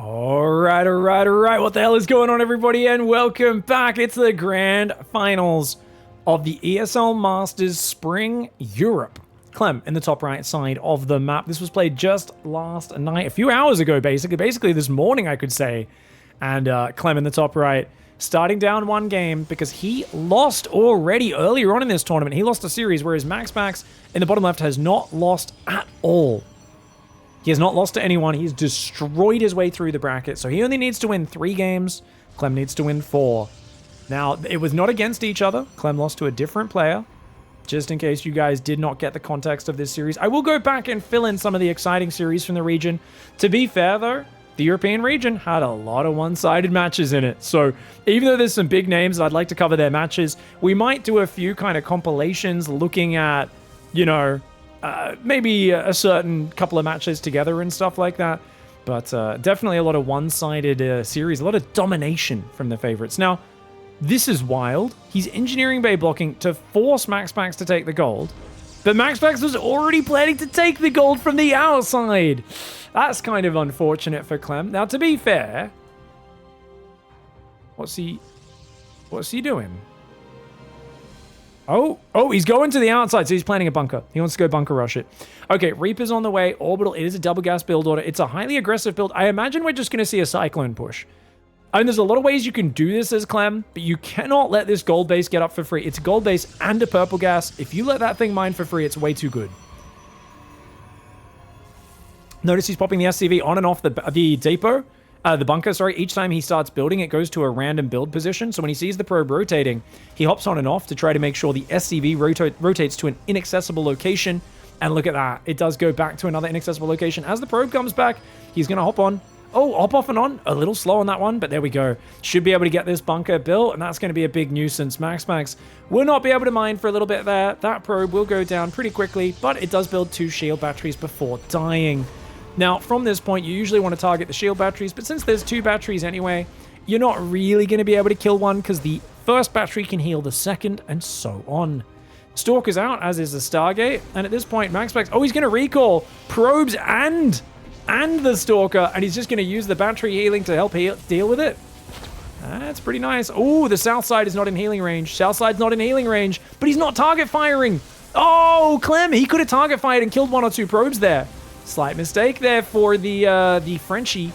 All right. What the hell is going on, everybody? And welcome back. It's the grand finals of the ESL Masters Spring Europe. Clem in the top right side of the map. This was played just last night, a few hours ago, basically this morning, I could say. And Clem in the top right, starting down one game because he lost already earlier on in this tournament. He lost a series, whereas MaxPax in the bottom left has not lost at all. He has not lost to anyone. He's destroyed his way through the bracket. So he only needs to win 3 games. Clem needs to win 4. Now, it was not against each other. Clem lost to a different player. Just in case you guys did not get the context of this series. I will go back and fill in some of the exciting series from the region. To be fair, though, the European region had a lot of one-sided matches in it. So even though there's some big names that I'd like to cover their matches, we might do a few kind of compilations looking at, you know, maybe a certain couple of matches together and stuff like that. But definitely a lot of one-sided series, a lot of domination from the favorites. Now, this is wild. He's engineering bay blocking to force MaxPax to take the gold. But MaxPax was already planning to take the gold from the outside. That's kind of unfortunate for Clem. Now, to be fair, what's he doing? Oh, he's going to the outside, so he's planning a bunker. He wants to go bunker rush it. Okay, Reaper's on the way. Orbital, it is a double gas build order. It's a highly aggressive build. I imagine we're just going to see a Cyclone push. And there's a lot of ways you can do this as Clem, but you cannot let this gold base get up for free. It's a gold base and a purple gas. If you let that thing mine for free, it's way too good. Notice he's popping the SCV on and off the depot. The bunker, sorry, each time he starts building, it goes to a random build position. So when he sees the probe rotating, he hops on and off to try to make sure the SCV rotates to an inaccessible location. And look at that. It does go back to another inaccessible location. As the probe comes back, he's going to hop on. Oh, hop off and on. A little slow on that one, but there we go. Should be able to get this bunker built, and that's going to be a big nuisance. MaxPax will not be able to mine for a little bit there. That probe will go down pretty quickly, but it does build 2 shield batteries before dying. Now, from this point, you usually want to target the shield batteries, but since there's 2 batteries anyway, you're not really going to be able to kill one because the first battery can heal the second, and so on. Stalker's out, as is the Stargate, and at this point, MaxPax, oh, he's going to recall probes and the Stalker, and he's just going to use the battery healing to help deal with it. That's pretty nice. Oh, the south side is not in healing range. South side's not in healing range, but he's not target firing. Oh, Clem, he could have target fired and killed 1 or 2 probes there. Slight mistake there for the Frenchie.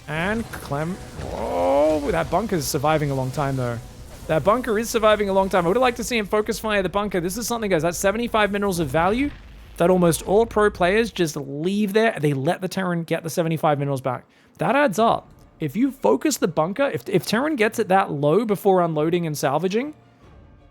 And Clem, oh, that bunker's surviving a long time, though. That bunker is surviving a long time. I would have liked to see him focus fire the bunker. This is something, guys, that's 75 minerals of value that almost all pro players just leave there. They let the Terran get the 75 minerals back. That adds up. If you focus the bunker, if Terran gets it that low before unloading and salvaging,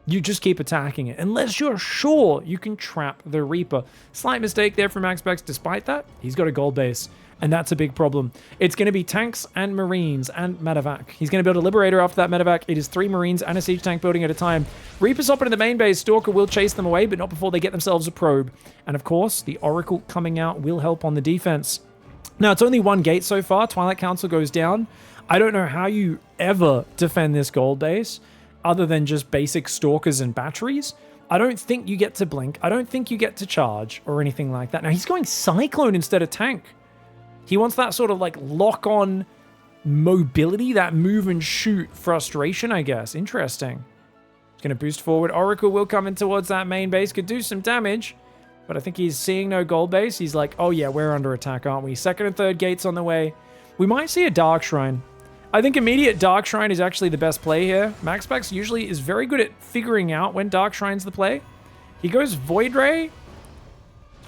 you just keep attacking it. Unless you're sure you can trap the Reaper. Slight mistake there from MaxPax. Despite that, he's got a gold base. And that's a big problem. It's going to be tanks and marines and medevac. He's going to build a liberator after that medevac. It is 3 marines and a siege tank building at a time. Reaper's hopping in the main base. Stalker will chase them away, but not before they get themselves a probe. And of course, the Oracle coming out will help on the defense. Now, it's only 1 gate so far. Twilight Council goes down. I don't know how you ever defend this gold base other than just basic Stalkers and batteries. I don't think you get to blink. I don't think you get to charge or anything like that. Now, he's going Cyclone instead of tank. He wants that sort of like lock-on mobility, that move and shoot frustration, I guess. Interesting. He's going to boost forward. Oracle will come in towards that main base. Could do some damage, but I think he's seeing no gold base. He's like, oh yeah, we're under attack, aren't we? 2nd and 3rd gates on the way. We might see a Dark Shrine. I think immediate Dark Shrine is actually the best play here. MaxPax usually is very good at figuring out when Dark Shrine's the play. He goes Void Ray.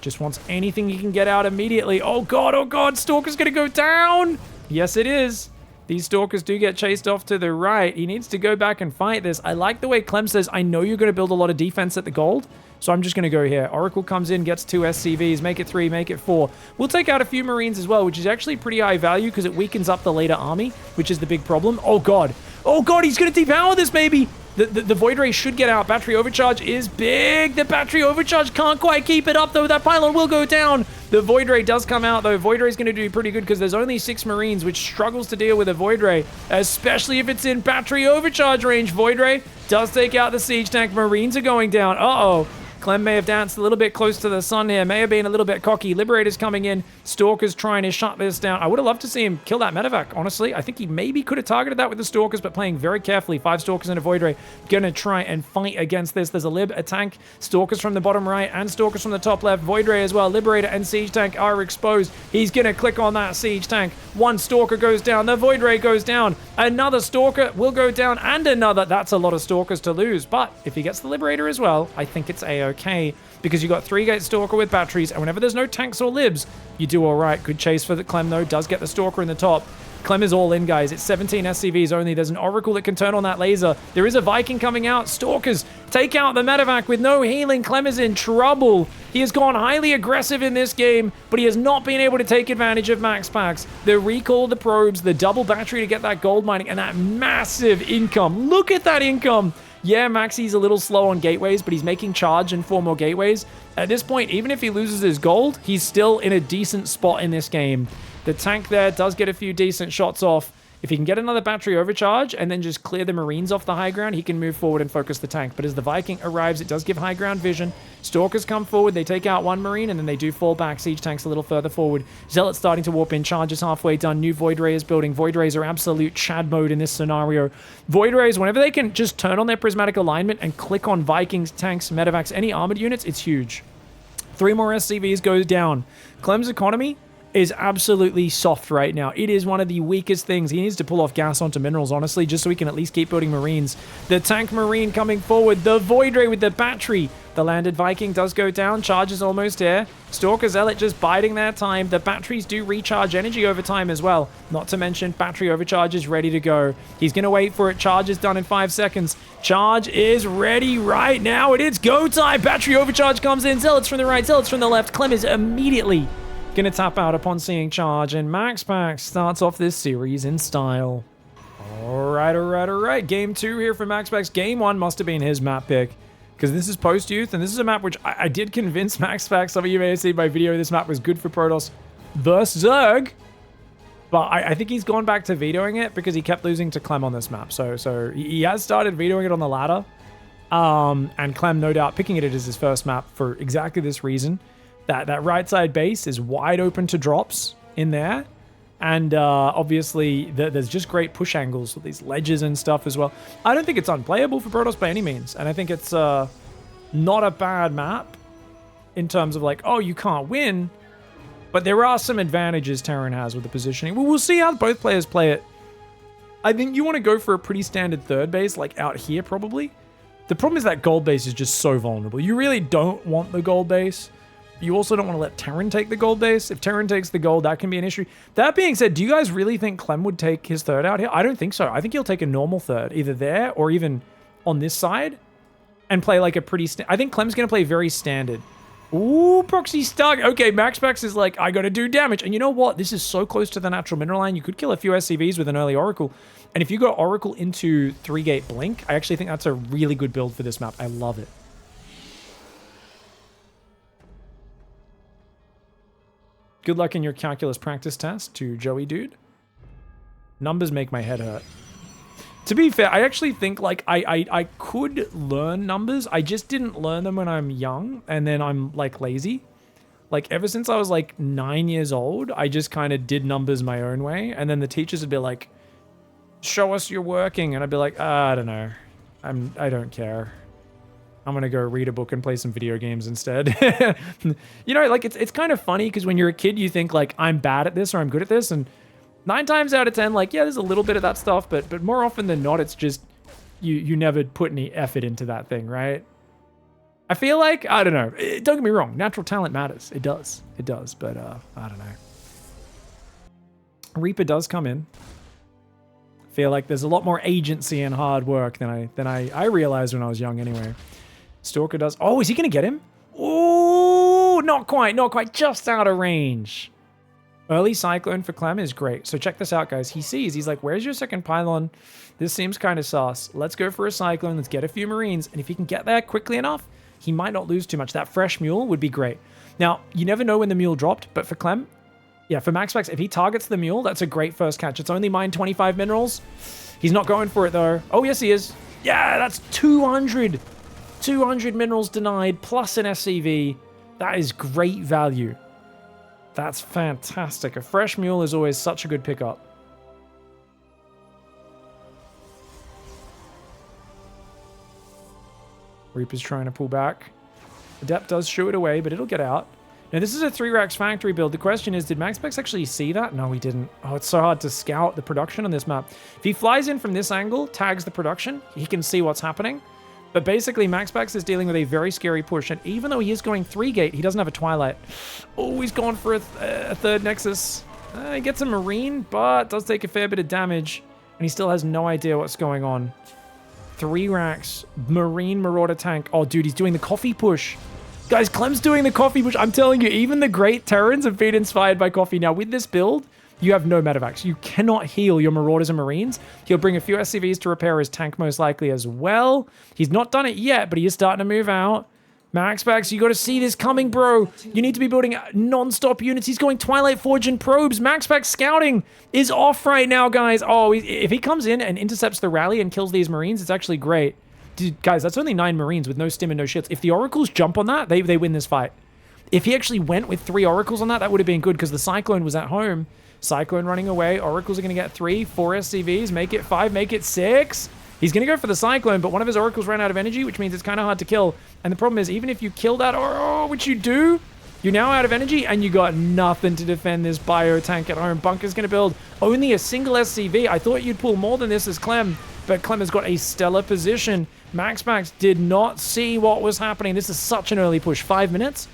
Just wants anything he can get out immediately. Oh god, Stalker's gonna go down! Yes, it is. These Stalkers do get chased off to the right. He needs to go back and fight this. I like the way Clem says, I know you're gonna build a lot of defense at the gold, so I'm just gonna go here. Oracle comes in, gets 2 SCVs, make it 3, make it 4. We'll take out a few Marines as well, which is actually pretty high value because it weakens up the later army, which is the big problem. Oh god, he's gonna depower this baby! The Void Ray should get out. Battery overcharge is big. The battery overcharge can't quite keep it up, though. That pylon will go down. The Void Ray does come out, though. Void Ray is going to do pretty good because there's only 6 Marines, which struggles to deal with a Void Ray, especially if it's in battery overcharge range. Void Ray does take out the siege tank. Marines are going down. Uh-oh. Clem may have danced a little bit close to the sun here, may have been a little bit cocky. Liberator's coming in. Stalker's trying to shut this down. I would have loved to see him kill that medevac, honestly. I think he maybe could have targeted that with the Stalkers, but playing very carefully. 5 Stalkers and a Void Ray. Gonna try and fight against this. There's a Lib, a tank, Stalkers from the bottom right, and Stalkers from the top left. Void Ray as well. Liberator and Siege Tank are exposed. He's gonna click on that Siege Tank. One Stalker goes down. The Void Ray goes down. Another Stalker will go down, and another. That's a lot of Stalkers to lose, but if he gets the Liberator as well, I think it's a-okay, because you got 3-gate Stalker with batteries, and whenever there's no tanks or libs, you do all right. Good chase for the Clem, though. Does get the Stalker in the top. Clem is all in, guys. It's 17 SCVs only. There's an Oracle that can turn on that laser. There is a Viking coming out. Stalkers take out the medevac with no healing. Clem is in trouble. He has gone highly aggressive in this game, but he has not been able to take advantage of MaxPax. The recall of the probes, the double battery to get that gold mining, and that massive income. Look at that income. Yeah, Maxie's a little slow on gateways, but he's making charge and 4 more gateways. At this point, even if he loses his gold, he's still in a decent spot in this game. The tank there does get a few decent shots off. If he can get another battery overcharge and then just clear the Marines off the high ground, he can move forward and focus the tank. But as the Viking arrives, it does give high ground vision. Stalkers come forward, they take out one Marine, and then they do fall back. Siege Tank's a little further forward. Zealot's starting to warp in. Charge is halfway done. New Void Ray is building. Void Rays are absolute Chad mode in this scenario. Void Rays, whenever they can just turn on their prismatic alignment and click on Vikings, tanks, medevacs, any armored units, it's huge. 3 more SCVs goes down. Clem's economy is absolutely soft right now. It is one of the weakest things. He needs to pull off gas onto minerals, honestly, just so he can at least keep building Marines. The tank Marine coming forward. The Void Ray with the battery. The landed Viking does go down. Charge is almost here. Stalker Zealot just biding their time. The batteries do recharge energy over time as well. Not to mention, battery overcharge is ready to go. He's going to wait for it. Charge is done in 5 seconds. Charge is ready right now. It is go time. Battery overcharge comes in. Zealots from the right, Zealots from the left. Clem is immediately gonna tap out upon seeing charge, and MaxPax starts off this series in style. All right. Game 2 here for MaxPax. Game 1 must have been his map pick, because this is post-youth, and this is a map which I did convince MaxPax. Some of you may have seen my video. This map was good for Protoss versus Zerg, but I think he's gone back to vetoing it because he kept losing to Clem on this map. So he has started vetoing it on the ladder, and Clem, no doubt, picking it as his first map for exactly this reason. That right side base is wide open to drops in there. And obviously, there's just great push angles with these ledges and stuff as well. I don't think it's unplayable for Protoss by any means. And I think it's not a bad map in terms of like, oh, you can't win. But there are some advantages Terran has with the positioning. We'll see how both players play it. I think you want to go for a pretty standard third base, like out here probably. The problem is that gold base is just so vulnerable. You really don't want the gold base. You also don't want to let Terran take the gold base. If Terran takes the gold, that can be an issue. That being said, do you guys really think Clem would take his third out here? I don't think so. I think he'll take a normal third, either there or even on this side, and play like a pretty... I think Clem's going to play very standard. Ooh, Proxy stuck. Okay, MaxPax is like, I got to do damage. And you know what? This is so close to the natural mineral line. You could kill a few SCVs with an early Oracle. And if you go Oracle into 3-gate Blink, I actually think that's a really good build for this map. I love it. Good luck in your calculus practice test to Joey Dude. Numbers make my head hurt. To be fair, I actually think like I could learn numbers. I just didn't learn them when I'm young, and then I'm like lazy. Like ever since I was like 9 years old, I just kind of did numbers my own way. And then the teachers would be like, show us your working. And I'd be like, I don't know. I don't care. I'm going to go read a book and play some video games instead. You know, like it's kind of funny because when you're a kid, you think like I'm bad at this or I'm good at this. And 9 times out of 10, like, yeah, there's a little bit of that stuff, but more often than not, it's just you never put any effort into that thing, right? I feel like, I don't know. Don't get me wrong. Natural talent matters. It does. It does. But I don't know. Reaper does come in. Feel like there's a lot more agency and hard work than I realized when I was young anyway. Stalker does... Oh, is he going to get him? Oh, not quite. Just out of range. Early Cyclone for Clem is great. So check this out, guys. He's like, where's your second pylon? This seems kind of sus. Let's go for a Cyclone. Let's get a few Marines. And if he can get there quickly enough, he might not lose too much. That fresh mule would be great. Now, you never know when the mule dropped, but for Clem, yeah, for MaxPax, if he targets the mule, that's a great first catch. It's only mined 25 minerals. He's not going for it, though. Oh, yes, he is. Yeah, that's 200. 200 minerals denied, plus an SCV. That is great value. That's fantastic. A fresh mule is always such a good pickup. Reaper's trying to pull back. Adept does shoo it away, but it'll get out. Now, this is a 3-Rax factory build. The question is, did MaxPax actually see that? No, he didn't. Oh, it's so hard to scout the production on this map. If he flies in from this angle, tags the production, he can see what's happening. But basically, MaxPax is dealing with a very scary push, and even though he is going 3-gate, he doesn't have a Twilight. Oh, he's gone for a third Nexus. He gets a Marine, but does take a fair bit of damage, and he still has no idea what's going on. 3-Rax, Marine Marauder tank. Oh, dude, he's doing the coffee push. Guys, Clem's doing the coffee push. I'm telling you, even the great Terrans have been inspired by coffee. Now, with this build, you have no medevacs. You cannot heal your Marauders and Marines. He'll bring a few SCVs to repair his tank most likely as well. He's not done it yet, but he is starting to move out. MaxPax, you got to see this coming, bro. You need to be building non-stop units. He's going Twilight Forge and probes. MaxPax scouting is off right now, guys. Oh, if he comes in and intercepts the rally and kills these Marines, it's actually great. Dude, guys, that's only 9 Marines with no stim and no shields. If the Oracles jump on that, they win this fight. If he actually went with 3 Oracles on that, that would have been good because the Cyclone was at home. Cyclone running away. Oracles are going to get 3, 4 SCVs. Make it 5, make it 6. He's going to go for the Cyclone, but one of his Oracles ran out of energy, which means it's kind of hard to kill. And the problem is, even if you kill that Oracle, which you do, you're now out of energy, and you got nothing to defend this bio tank at home. Bunker's going to build only a single SCV. I thought you'd pull more than this as Clem, but Clem has got a stellar position. MaxPax did not see what was happening. This is such an early push. 5 minutes.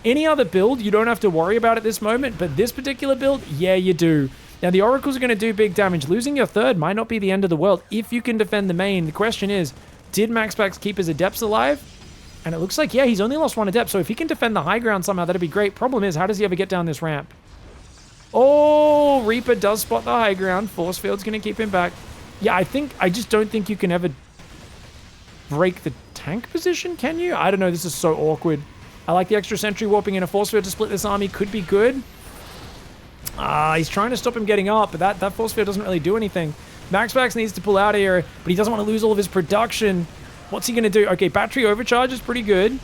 Any other build, you don't have to worry about at this moment, but this particular build, yeah, you do. Now, the Oracles are going to do big damage. Losing your third might not be the end of the world if you can defend the main. The question is, did MaxPax keep his Adepts alive? And it looks like, yeah, he's only lost 1 Adept, so if he can defend the high ground somehow, that'd be great. Problem is, how does he ever get down this ramp? Oh, Reaper does spot the high ground. Force Field's going to keep him back. Yeah, I just don't think you can ever break the tank position, can you? I don't know, this is so awkward. I like the extra sentry warping in a force field to split this army. Could be good. He's trying to stop him getting up, but that force field doesn't really do anything. MaxPax needs to pull out of here, but he doesn't want to lose all of his production. What's he going to do? Okay, battery overcharge is pretty good.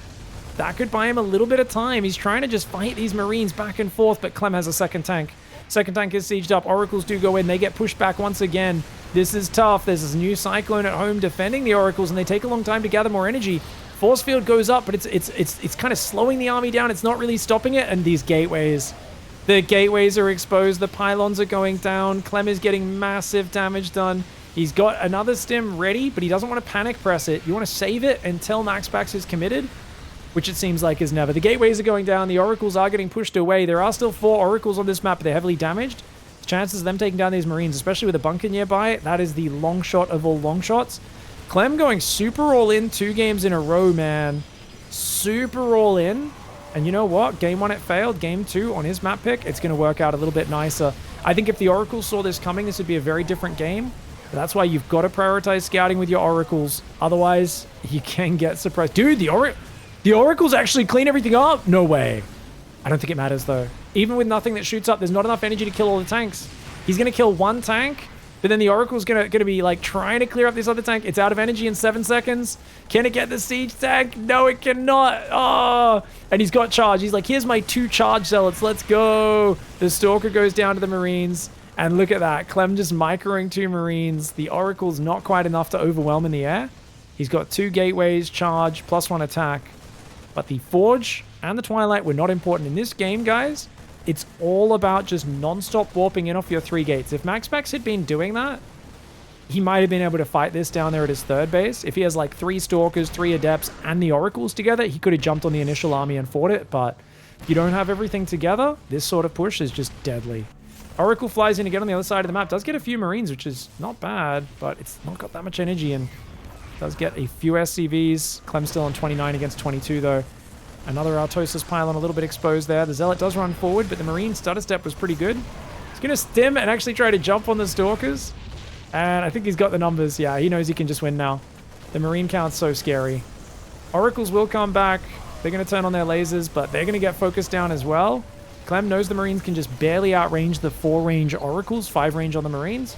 That could buy him a little bit of time. He's trying to just fight these Marines back and forth, but Clem has a second tank. Second tank is sieged up. Oracles do go in. They get pushed back once again. This is tough. There's this new Cyclone at home defending the Oracles, and they take a long time to gather more energy. Force field goes up, but it's kind of slowing the army down. It's not really stopping it. And these gateways. The gateways are exposed. The pylons are going down. Clem is getting massive damage done. He's got another stim ready, but he doesn't want to panic press it. You want to save it until MaxPax is committed, which it seems like is never. The gateways are going down. The Oracles are getting pushed away. There are still 4 Oracles on this map, but they're heavily damaged. Chances of them taking down these Marines, especially with a bunker nearby, that is the long shot of all long shots. Clem going super all in 2 games in a row, man. Super all in. And you know what? Game 1 it failed. Game 2 on his map pick, it's going to work out a little bit nicer. I think if the Oracles saw this coming, this would be a very different game. But that's why you've got to prioritize scouting with your Oracles. Otherwise, you can get surprised. Dude, the Oracles actually clean everything up? No way. I don't think it matters, though. Even with nothing that shoots up, there's not enough energy to kill all the tanks. He's going to kill 1 tank, but then the Oracle's going to be, like, trying to clear up this other tank. It's out of energy in 7 seconds. Can it get the siege tank? No, it cannot. Oh, and he's got charge. He's like, here's my 2 charge zealots. Let's go. The Stalker goes down to the Marines. And look at that. Clem just microing 2 Marines. The Oracle's not quite enough to overwhelm in the air. He's got 2 gateways, charge, +1 attack. But the Forge and the Twilight were not important in this game, guys. It's all about just non-stop warping in off your 3 gates. If MaxPax had been doing that, he might have been able to fight this down there at his 3rd base. If he has like 3 Stalkers, 3 Adepts, and the Oracles together, he could have jumped on the initial army and fought it. But if you don't have everything together, this sort of push is just deadly. Oracle flies in again on the other side of the map. Does get a few Marines, which is not bad, but it's not got that much energy and does get a few SCVs. Clem's still on 29 against 22, though. Another Artosis pylon a little bit exposed there. The Zealot does run forward, but the Marine stutter step was pretty good. He's going to stim and actually try to jump on the Stalkers. And I think he's got the numbers. Yeah, he knows he can just win now. The Marine count's so scary. Oracles will come back. They're going to turn on their lasers, but they're going to get focused down as well. Clem knows the Marines can just barely outrange the 4-range Oracles, 5 range on the Marines.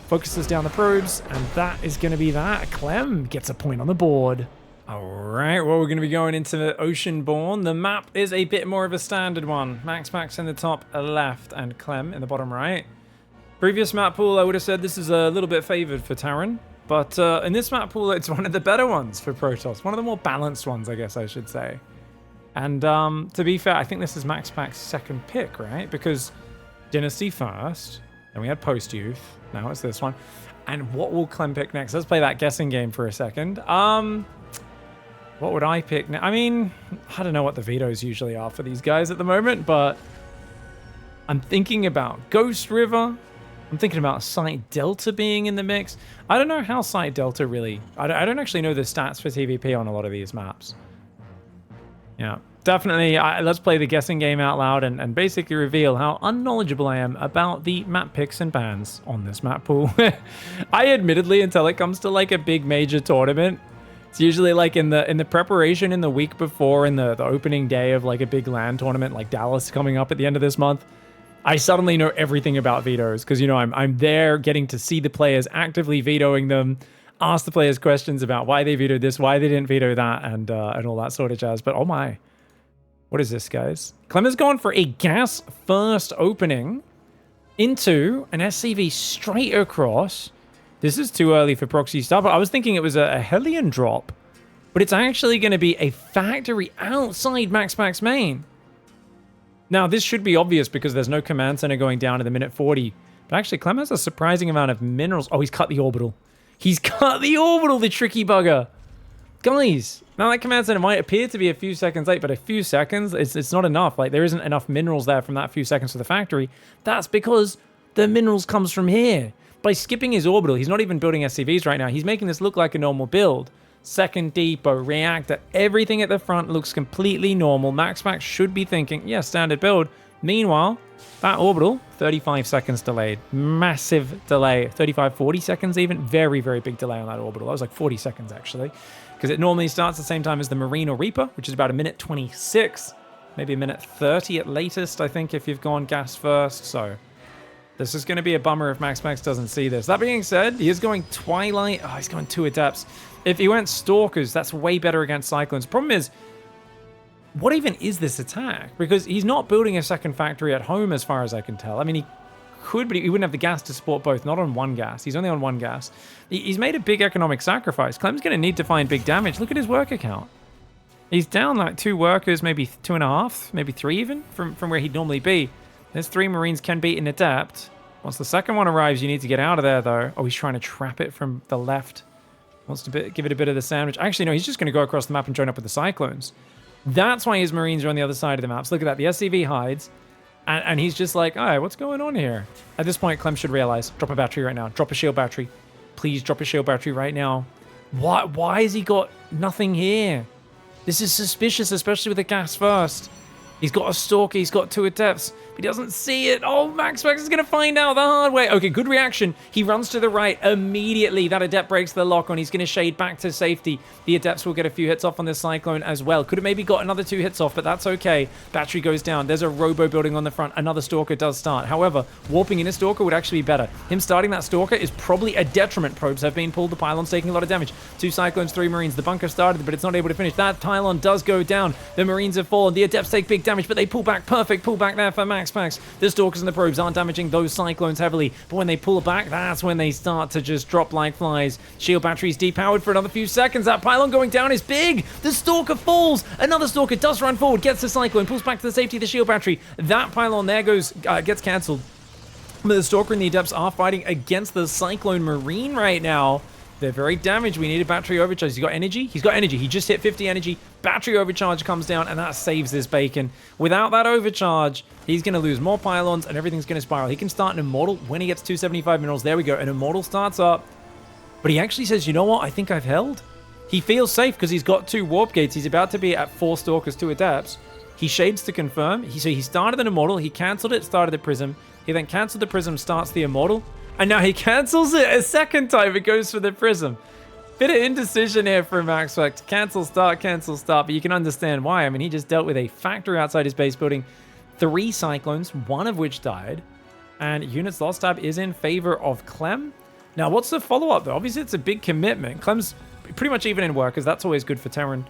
Focuses down the probes, and that is going to be that. Clem gets a point on the board. All right, well, we're going to be going into the Oceanborn. The map is a bit more of a standard one. MaxPax in the top left and Clem in the bottom right. Previous map pool, I would have said this is a little bit favored for Terran. But in this map pool, it's one of the better ones for Protoss. One of the more balanced ones, I guess I should say. And to be fair, I think this is MaxPax's second pick, right? Because Dynasty first, then we had Post-Youth. Now it's this one. And what will Clem pick next? Let's play that guessing game for a second. What would I pick now? I mean, I don't know what the vetoes usually are for these guys at the moment, but I'm thinking about Ghost River. I'm thinking about Site Delta being in the mix. I don't know how Site Delta really... I don't actually know the stats for TVP on a lot of these maps. Yeah, definitely. Let's play the guessing game out loud and basically reveal how unknowledgeable I am about the map picks and bans on this map pool. I admittedly, until it comes to like a big major tournament, it's usually like in the preparation in the week before, in the opening day of like a big LAN tournament like Dallas coming up at the end of this month, I suddenly know everything about vetoes because, you know, I'm there getting to see the players actively vetoing them, ask the players questions about why they vetoed this, why they didn't veto that, and all that sort of jazz. But oh my, what is this, guys? Clem has gone for a gas first opening into an SCV straight across. This is too early for Proxy start, but I was thinking it was a Hellion drop, but it's actually going to be a factory outside MaxPax main. Now, this should be obvious because there's no command center going down in the minute 40, but actually Clem has a surprising amount of minerals. Oh, he's cut the orbital. He's cut the orbital, the tricky bugger. Guys, now that command center might appear to be a few seconds late, but a few seconds, it's not enough. Like, there isn't enough minerals there from that few seconds to the factory. That's because the minerals comes from here. By skipping his orbital, he's not even building SCVs right now. He's making this look like a normal build. Second depot, reactor, everything at the front looks completely normal. MaxPax should be thinking, yeah, standard build. Meanwhile, that orbital, 35 seconds delayed. Massive delay. 35, 40 seconds even. Very, very big delay on that orbital. That was like 40 seconds, actually. Because it normally starts at the same time as the Marine or Reaper, which is about a minute 26. Maybe a minute 30 at latest, I think, if you've gone gas first. So this is going to be a bummer if MaxPax doesn't see this. That being said, he is going Twilight. Oh, he's going 2 Adepts. If he went Stalkers, that's way better against Cyclones. Problem is, what even is this attack? Because he's not building a second factory at home as far as I can tell. I mean, he could, but he wouldn't have the gas to support both. Not on one gas. He's only on one gas. He's made a big economic sacrifice. Clem's going to need to find big damage. Look at his worker count. He's down like 2 workers, maybe 2.5, maybe 3 even, from where he'd normally be. There's 3 Marines can beat an Adept. Once the second one arrives, you need to get out of there, though. Oh, he's trying to trap it from the left. Wants to give it a bit of the sandwich. Actually, no, he's just going to go across the map and join up with the Cyclones. That's why his Marines are on the other side of the maps. Look at that. The SCV hides. And he's just like, all right, what's going on here? At this point, Clem should realize. Drop a battery right now. Drop a shield battery. Please drop a shield battery right now. Why has he got nothing here? This is suspicious, especially with the gas first. He's got a Stalker. He's got 2 Adepts. But he doesn't see it. Oh, MaxPax is going to find out the hard way. Okay, good reaction. He runs to the right immediately. That Adept breaks the lock on. He's going to shade back to safety. The Adepts will get a few hits off on this Cyclone as well. Could have maybe got another 2 hits off, but that's okay. Battery goes down. There's a Robo building on the front. Another Stalker does start. However, warping in a Stalker would actually be better. Him starting that Stalker is probably a detriment. Probes have been pulled. The Pylon's taking a lot of damage. 2 Cyclones, 3 Marines. The bunker started, but it's not able to finish. That Pylon does go down. The Marines have fallen. The Adepts take big damage, but they pull back. Perfect pull back there for MaxPax. The Stalkers and the Probes aren't damaging those Cyclones heavily, but when they pull back, that's when they start to just drop like flies. Shield batteries depowered for another few seconds. That Pylon going down is big. The Stalker falls. Another Stalker does run forward, gets the Cyclone, pulls back to the safety of the shield battery. That Pylon there gets cancelled. But the Stalker and the Adepts are fighting against the Cyclone Marine right now. They're very damaged. We need a battery overcharge. He's got energy. He's got energy. He just hit 50 energy. Battery overcharge comes down, and that saves this bacon. Without that overcharge, he's going to lose more pylons, and everything's going to spiral. He can start an Immortal when he gets 275 minerals. There we go. An Immortal starts up. But he actually says, you know what? I think I've held. He feels safe because he's got 2 Warp Gates. He's about to be at 4 Stalkers, 2 Adepts. He shades to confirm. So he started an Immortal. He cancelled it, started the Prism. He then cancelled the Prism, starts the Immortal. And now he cancels it a second time. It goes for the Prism. Bit of indecision here for MaxPax. Cancel, start, but you can understand why. I mean, he just dealt with a factory outside his base building. 3 Cyclones, 1 of which died. And units lost tab is in favor of Clem. Now, what's the follow-up, though? Obviously, it's a big commitment. Clem's pretty much even in workers. That's always good for Terran.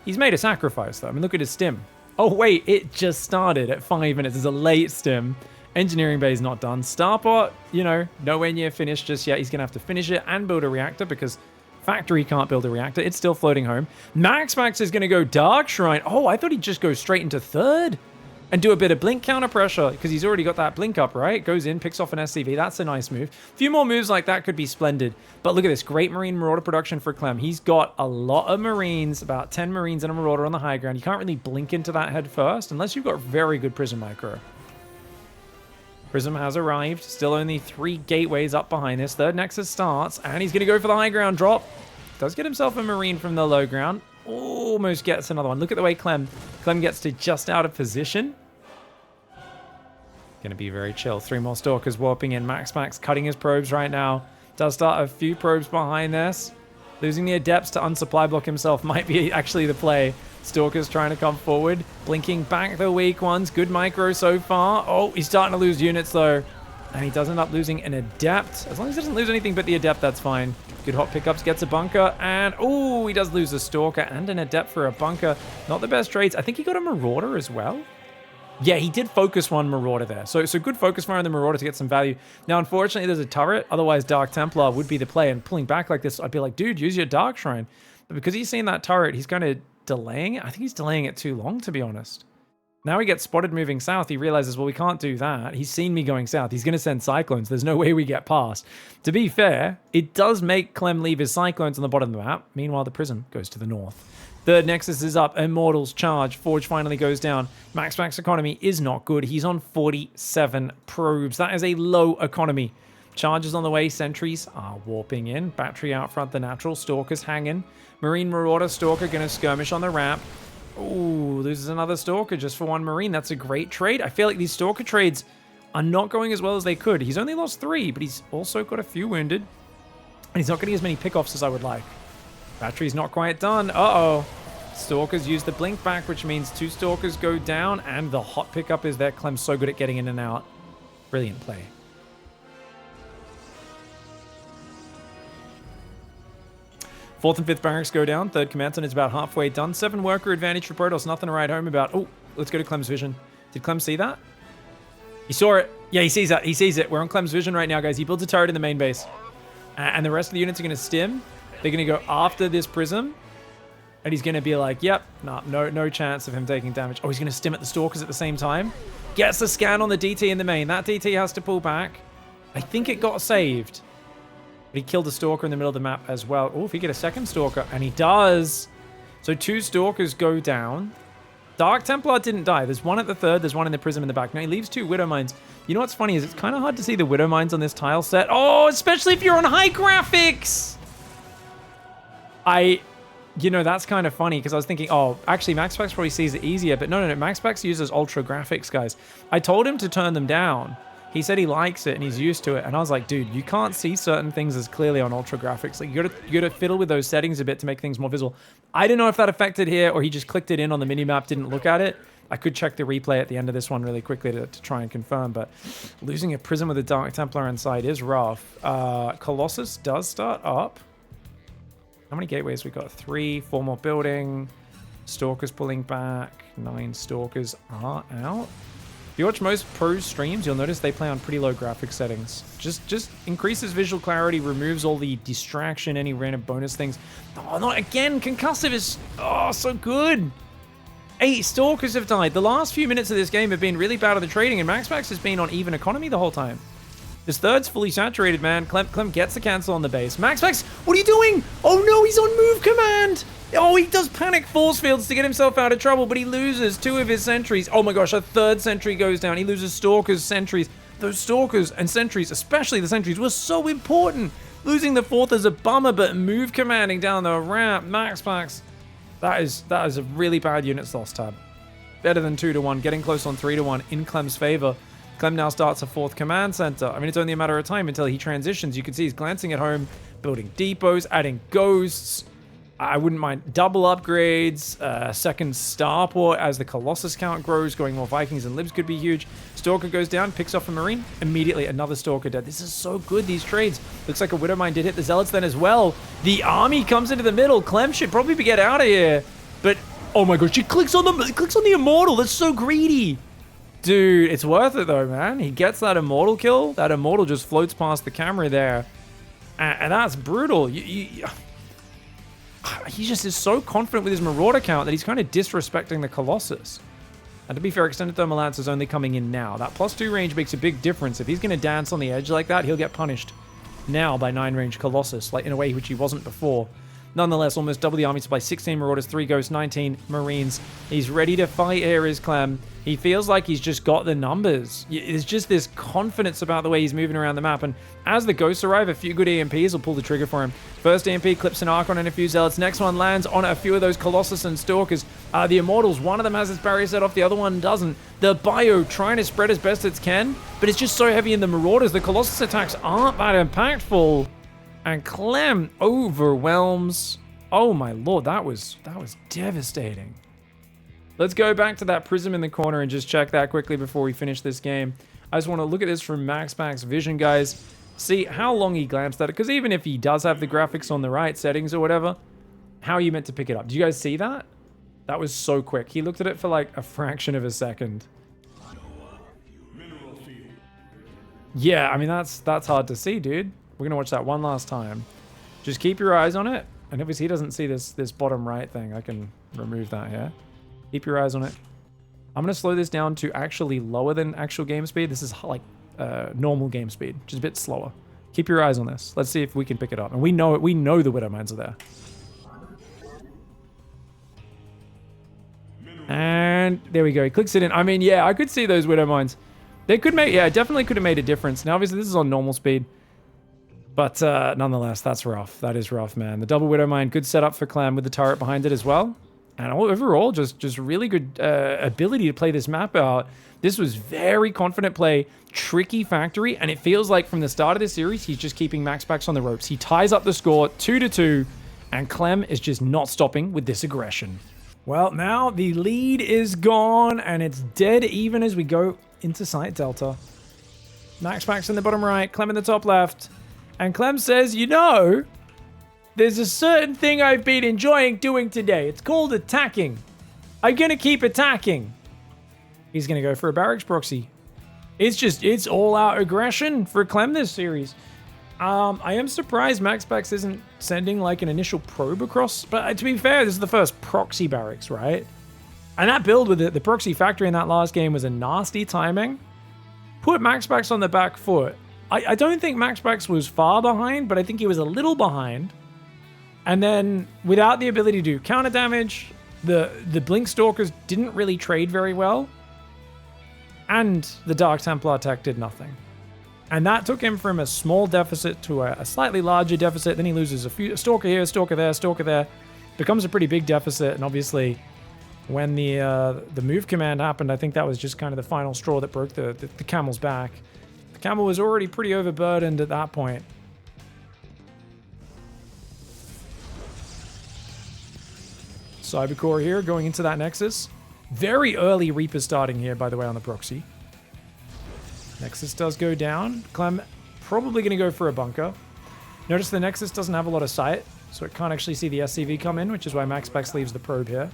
He's made a sacrifice, though. I mean, look at his stim. Oh, wait, it just started at 5 minutes. There's a late stim. Engineering bay is not done. Starport, you know, nowhere near finished just yet. He's going to have to finish it and build a reactor because factory can't build a reactor. It's still floating home. MaxPax is going to go Dark Shrine. Oh, I thought he'd just go straight into third and do a bit of blink counter pressure because he's already got that blink up, right? Goes in, picks off an SCV. That's a nice move. A few more moves like that could be splendid. But look at this. Great Marine Marauder production for CLEM. He's got a lot of Marines, about 10 Marines and a Marauder on the high ground. You can't really blink into that head first unless you've got very good Prism micro. Prism has arrived. Still only 3 gateways up behind this. Third Nexus starts, and he's going to go for the high ground drop. Does get himself a Marine from the low ground. Almost gets another one. Look at the way Clem gets to just out of position. Going to be very chill. 3 more Stalkers warping in. MaxPax cutting his probes right now. Does start a few probes behind this. Losing the Adepts to unsupply block himself might be actually the play. Stalkers trying to come forward. Blinking back the weak ones. Good micro so far. Oh, he's starting to lose units though. And he does end up losing an Adept. As long as he doesn't lose anything but the Adept, that's fine. Good hot pickups, gets a bunker, and oh, he does lose a Stalker and an Adept for a bunker. Not the best trades. I think he got a Marauder as well. Yeah, he did focus one Marauder there. So good focus fire on the Marauder to get some value. Now, unfortunately, there's a turret. Otherwise, Dark Templar would be the play. And pulling back like this, I'd be like, dude, use your Dark Shrine. But because he's seen that turret, he's kind of delaying it. I think he's delaying it too long, to be honest. Now he gets spotted moving south. He realizes, well, we can't do that. He's seen me going south. He's going to send Cyclones. There's no way we get past. To be fair, it does make Clem leave his Cyclones on the bottom of the map. Meanwhile, the Prism goes to the north. Third Nexus is up. Immortals charge. Forge finally goes down. MaxPax economy is not good. He's on 47 probes. That is a low economy. Charges on the way. Sentries are warping in. Battery out front. The natural. Stalkers hanging. Marine Marauder Stalker going to skirmish on the ramp. Ooh, loses another Stalker just for 1 Marine. That's a great trade. I feel like these Stalker trades are not going as well as they could. He's only lost 3, but he's also got a few wounded. And he's not getting as many pickoffs as I would like. Battery's not quite done. Uh-oh. Stalkers use the blink back, which means 2 Stalkers go down, and the hot pickup is there. Clem's so good at getting in and out. Brilliant play. Fourth and fifth barracks go down. Third command center is about halfway done. 7 worker advantage for Protoss. Nothing to write home about. Oh, let's go to Clem's vision. Did Clem see that? He saw it. Yeah, he sees that. He sees it. We're on Clem's vision right now, guys. He builds a turret in the main base. And the rest of the units are going to stim. They're going to go after this Prism. And he's going to be like, yep, no chance of him taking damage. Oh, he's going to stim at the Stalkers at the same time. Gets the scan on the DT in the main. That DT has to pull back. I think it got saved. But he killed a Stalker in the middle of the map as well. Oh, if he get a second Stalker. And he does. So 2 Stalkers go down. Dark Templar didn't die. There's 1 at the third. There's 1 in the Prism in the back. Now he leaves 2 Widow Mines. You know what's funny is it's kind of hard to see the Widow Mines on this tile set. Oh, especially if you're on high graphics. You know, that's kind of funny because I was thinking, oh, actually, MaxPax probably sees it easier. But no. MaxPax uses ultra graphics, guys. I told him to turn them down. He said he likes it and he's used to it. And I was like, dude, you can't see certain things as clearly on ultra graphics. Like, you gotta fiddle with those settings a bit to make things more visible. I don't know if that affected here or he just clicked it in on the minimap, didn't look at it. I could check the replay at the end of this one really quickly to try and confirm. But losing a Prism with a Dark Templar inside is rough. Colossus does start up. How many gateways we got? 3, 4 more building. Stalkers pulling back. 9 Stalkers are out. If you watch most pro streams, you'll notice they play on pretty low graphics settings. Just increases visual clarity, removes all the distraction, any random bonus things. Oh, not again. Concussive is so good. 8 Stalkers have died. The last few minutes of this game have been really bad at the trading, and MaxPax has been on even economy the whole time. His third's fully saturated, man. Clem gets the cancel on the base. MaxPax, what are you doing? Oh no, he's on move command. Oh, he does panic force fields to get himself out of trouble, but he loses 2 of his sentries. Oh my gosh, a third sentry goes down. He loses Stalkers, sentries. Those Stalkers and sentries, especially the sentries, were so important. Losing the 4th is a bummer, but move commanding down the ramp. MaxPax, that is a really bad units loss tab. Better than 2-1, getting close on 3-1 in Clem's favor. Clem now starts a 4th command center. I mean, it's only a matter of time until he transitions. You can see he's glancing at home, building depots, adding ghosts. I wouldn't mind double upgrades, second starport as the Colossus count grows, going more Vikings and Libs could be huge. Stalker goes down, picks off a Marine, immediately another Stalker dead. This is so good, these trades. Looks like a Widowmine did hit the Zealots then as well. The army comes into the middle. Clem should probably get out of here, but oh my gosh, she clicks on the Immortal. That's so greedy. Dude, it's worth it though, man. He gets that Immortal kill. That Immortal just floats past the camera there. And that's brutal. He just is so confident with his Marauder count that he's kind of disrespecting the Colossus. And to be fair, Extended Thermal Lance is only coming in now. That +2 range makes a big difference. If he's going to dance on the edge like that, he'll get punished now by 9 range Colossus, like in a way which he wasn't before. Nonetheless, almost double the army supply, 16 Marauders, 3 Ghosts, 19 Marines. He's ready to fight here, is Clem. He feels like he's just got the numbers. There's just this confidence about the way he's moving around the map. And as the Ghosts arrive, a few good EMPs will pull the trigger for him. First EMP clips an Archon and a few Zealots. Next one lands on a few of those Colossus and Stalkers. The Immortals, one of them has its barrier set off, the other one doesn't. The Bio trying to spread as best it can, but it's just so heavy in the Marauders. The Colossus attacks aren't that impactful. And Clem overwhelms. Oh my lord, that was devastating. Let's go back to that prism in the corner and just check that quickly before we finish this game. I just want to look at this from MaxPax vision, guys. See how long he glanced at it, because even if he does have the graphics on the right settings or whatever, how are you meant to pick it up? Do you guys see that? That was so quick. He looked at it for like a fraction of a second. Yeah, I mean, that's hard to see, dude. We're going to watch that one last time. Just keep your eyes on it. And obviously he doesn't see this bottom right thing. I can remove that here. Keep your eyes on it. I'm going to slow this down to actually lower than actual game speed. This is like normal game speed, just a bit slower. Keep your eyes on this. Let's see if we can pick it up. And we know the Widowmines are there. And there we go. He clicks it in. I mean, yeah, I could see those Widowmines. They could make, yeah, definitely could have made a difference. Now, obviously, this is on normal speed. But nonetheless, that's rough. That is rough, man. The double Widowmine, good setup for Clem with the turret behind it as well. And overall, just really good ability to play this map out. This was very confident play, tricky factory, and it feels like from the start of the series, he's just keeping MaxPax on the ropes. He ties up the score 2-2, and Clem is just not stopping with this aggression. Well, now the lead is gone, and it's dead even as we go into Site Delta. MaxPax in the bottom right, Clem in the top left. And Clem says, you know, there's a certain thing I've been enjoying doing today. It's called attacking. I'm going to keep attacking. He's going to go for a barracks proxy. It's all-out aggression for Clem this series. I am surprised MaxPax isn't sending like an initial probe across. But to be fair, this is the first proxy barracks, right? And that build with the proxy factory in that last game was a nasty timing. Put MaxPax on the back foot. I don't think MaxPax was far behind, but I think he was a little behind. And then without the ability to do counter damage, the Blink Stalkers didn't really trade very well. And the Dark Templar tech did nothing. And that took him from a small deficit to a slightly larger deficit. Then he loses a Stalker here, Stalker there, Stalker there. Becomes a pretty big deficit. And obviously, when the move command happened, I think that was just kind of the final straw that broke the camel's back. The camel was already pretty overburdened at that point. Cybercore here going into that Nexus. Very early Reaper starting here, by the way, on the proxy. Nexus does go down. Clem probably going to go for a bunker. Notice the Nexus doesn't have a lot of sight, so it can't actually see the SCV come in, which is why MaxPax leaves the probe here.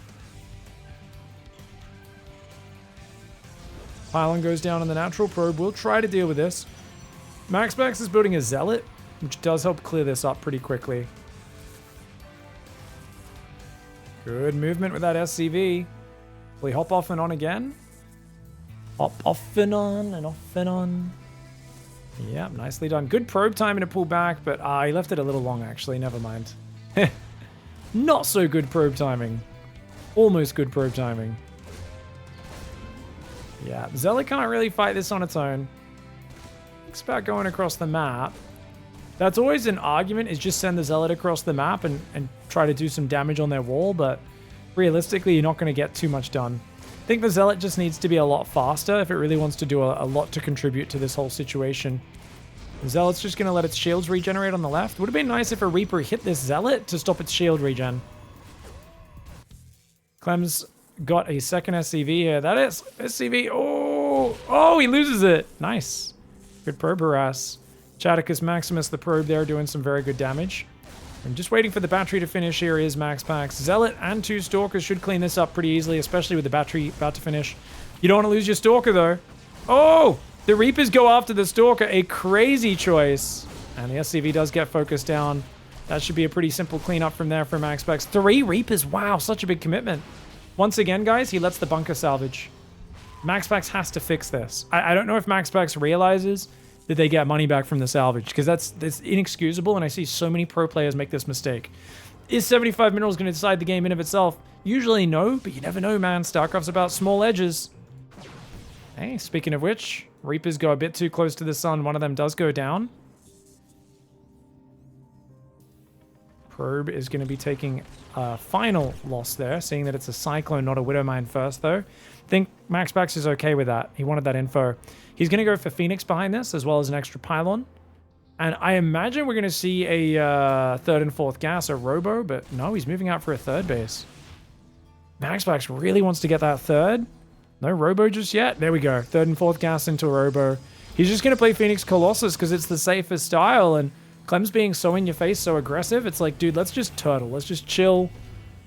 Pylon goes down on the natural. Probe will try to deal with this. MaxPax is building a Zealot, which does help clear this up pretty quickly. Good movement with that SCV. Will he hop off and on again? Hop off and on and off and on. Yeah, nicely done. Good probe timing to pull back, but he left it a little long, actually. Never mind. Not so good probe timing. Almost good probe timing. Yeah, Zealot can't really fight this on its own. It's about going across the map. That's always an argument, is just send the Zealot across the map and try to do some damage on their wall, but realistically, you're not going to get too much done. I think the Zealot just needs to be a lot faster if it really wants to do a lot to contribute to this whole situation. The Zealot's just going to let its shields regenerate on the left. Would have been nice if a Reaper hit this Zealot to stop its shield regen. Clem's got a second SCV here. That is SCV. Oh, he loses it. Nice. Good probe harass. Chaticus Maximus, the probe there, doing some very good damage. I'm just waiting for the battery to finish. Here is MaxPax. Zealot and 2 Stalkers should clean this up pretty easily, especially with the battery about to finish. You don't want to lose your Stalker, though. Oh! The Reapers go after the Stalker. A crazy choice. And the SCV does get focused down. That should be a pretty simple cleanup from there for MaxPax. 3 Reapers. Wow, such a big commitment. Once again, guys, he lets the bunker salvage. MaxPax has to fix this. I don't know if MaxPax realizes that they get money back from the salvage, because that's inexcusable, and I see so many pro players make this mistake. Is 75 minerals going to decide the game in of itself? Usually no, but you never know, man. StarCraft's about small edges. Hey, speaking of which, Reapers go a bit too close to the sun. One of them does go down. Probe is going to be taking a final loss there, seeing that it's a Cyclone, not a Widowmine first, though. I think MaxPax is okay with that. He wanted that info. He's going to go for Phoenix behind this, as well as an extra pylon. And I imagine we're going to see a third and fourth gas, a Robo, but no, he's moving out for a third base. MaxPax really wants to get that third. No Robo just yet. There we go. Third and fourth gas into a Robo. He's just going to play Phoenix Colossus because it's the safest style, and Clem's being so in your face, so aggressive. It's like, dude, let's just turtle. Let's just chill.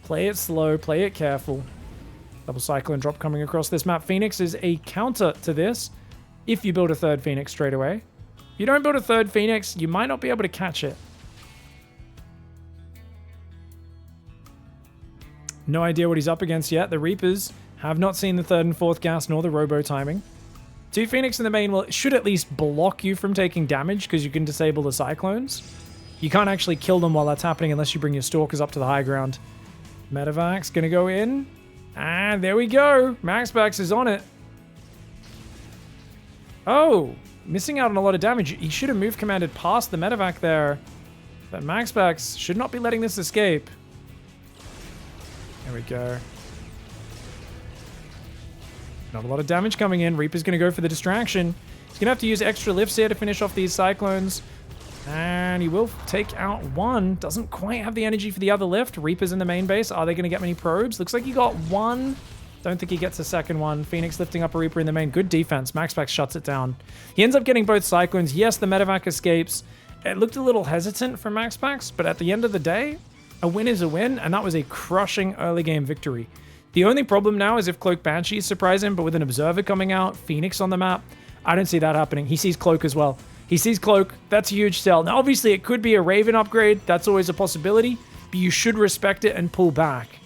Play it slow. Play it careful. Double Cyclone drop coming across this map. Phoenix is a counter to this if you build a third Phoenix straight away. If you don't build a third Phoenix, you might not be able to catch it. No idea what he's up against yet. The Reapers have not seen the third and fourth gas nor the Robo timing. 2 Phoenix in the main should at least block you from taking damage because you can disable the Cyclones. You can't actually kill them while that's happening unless you bring your Stalkers up to the high ground. Medevac's going to go in. And there we go. MaxPax is on it. Oh, missing out on a lot of damage. He should have move commanded past the Medevac there. But MaxPax should not be letting this escape. There we go. Not a lot of damage coming in. Reaper's going to go for the distraction. He's going to have to use extra lifts here to finish off these Cyclones. And he will take out one. Doesn't quite have the energy for the other lift. Reaper's in the main base. Are they going to get many probes? Looks like he got one. Don't think he gets a second one. Phoenix lifting up a Reaper in the main. Good defense. MaxPax shuts it down. He ends up getting both Cyclones. Yes, the Medevac escapes. It looked a little hesitant for MaxPax, but at the end of the day, a win is a win, and that was a crushing early game victory. The only problem now is if Cloak Banshees surprise him, but with an Observer coming out, Phoenix on the map, I don't see that happening. He sees Cloak as well. He sees Cloak. That's a huge sell. Now, obviously, it could be a Raven upgrade. That's always a possibility, but you should respect it and pull back.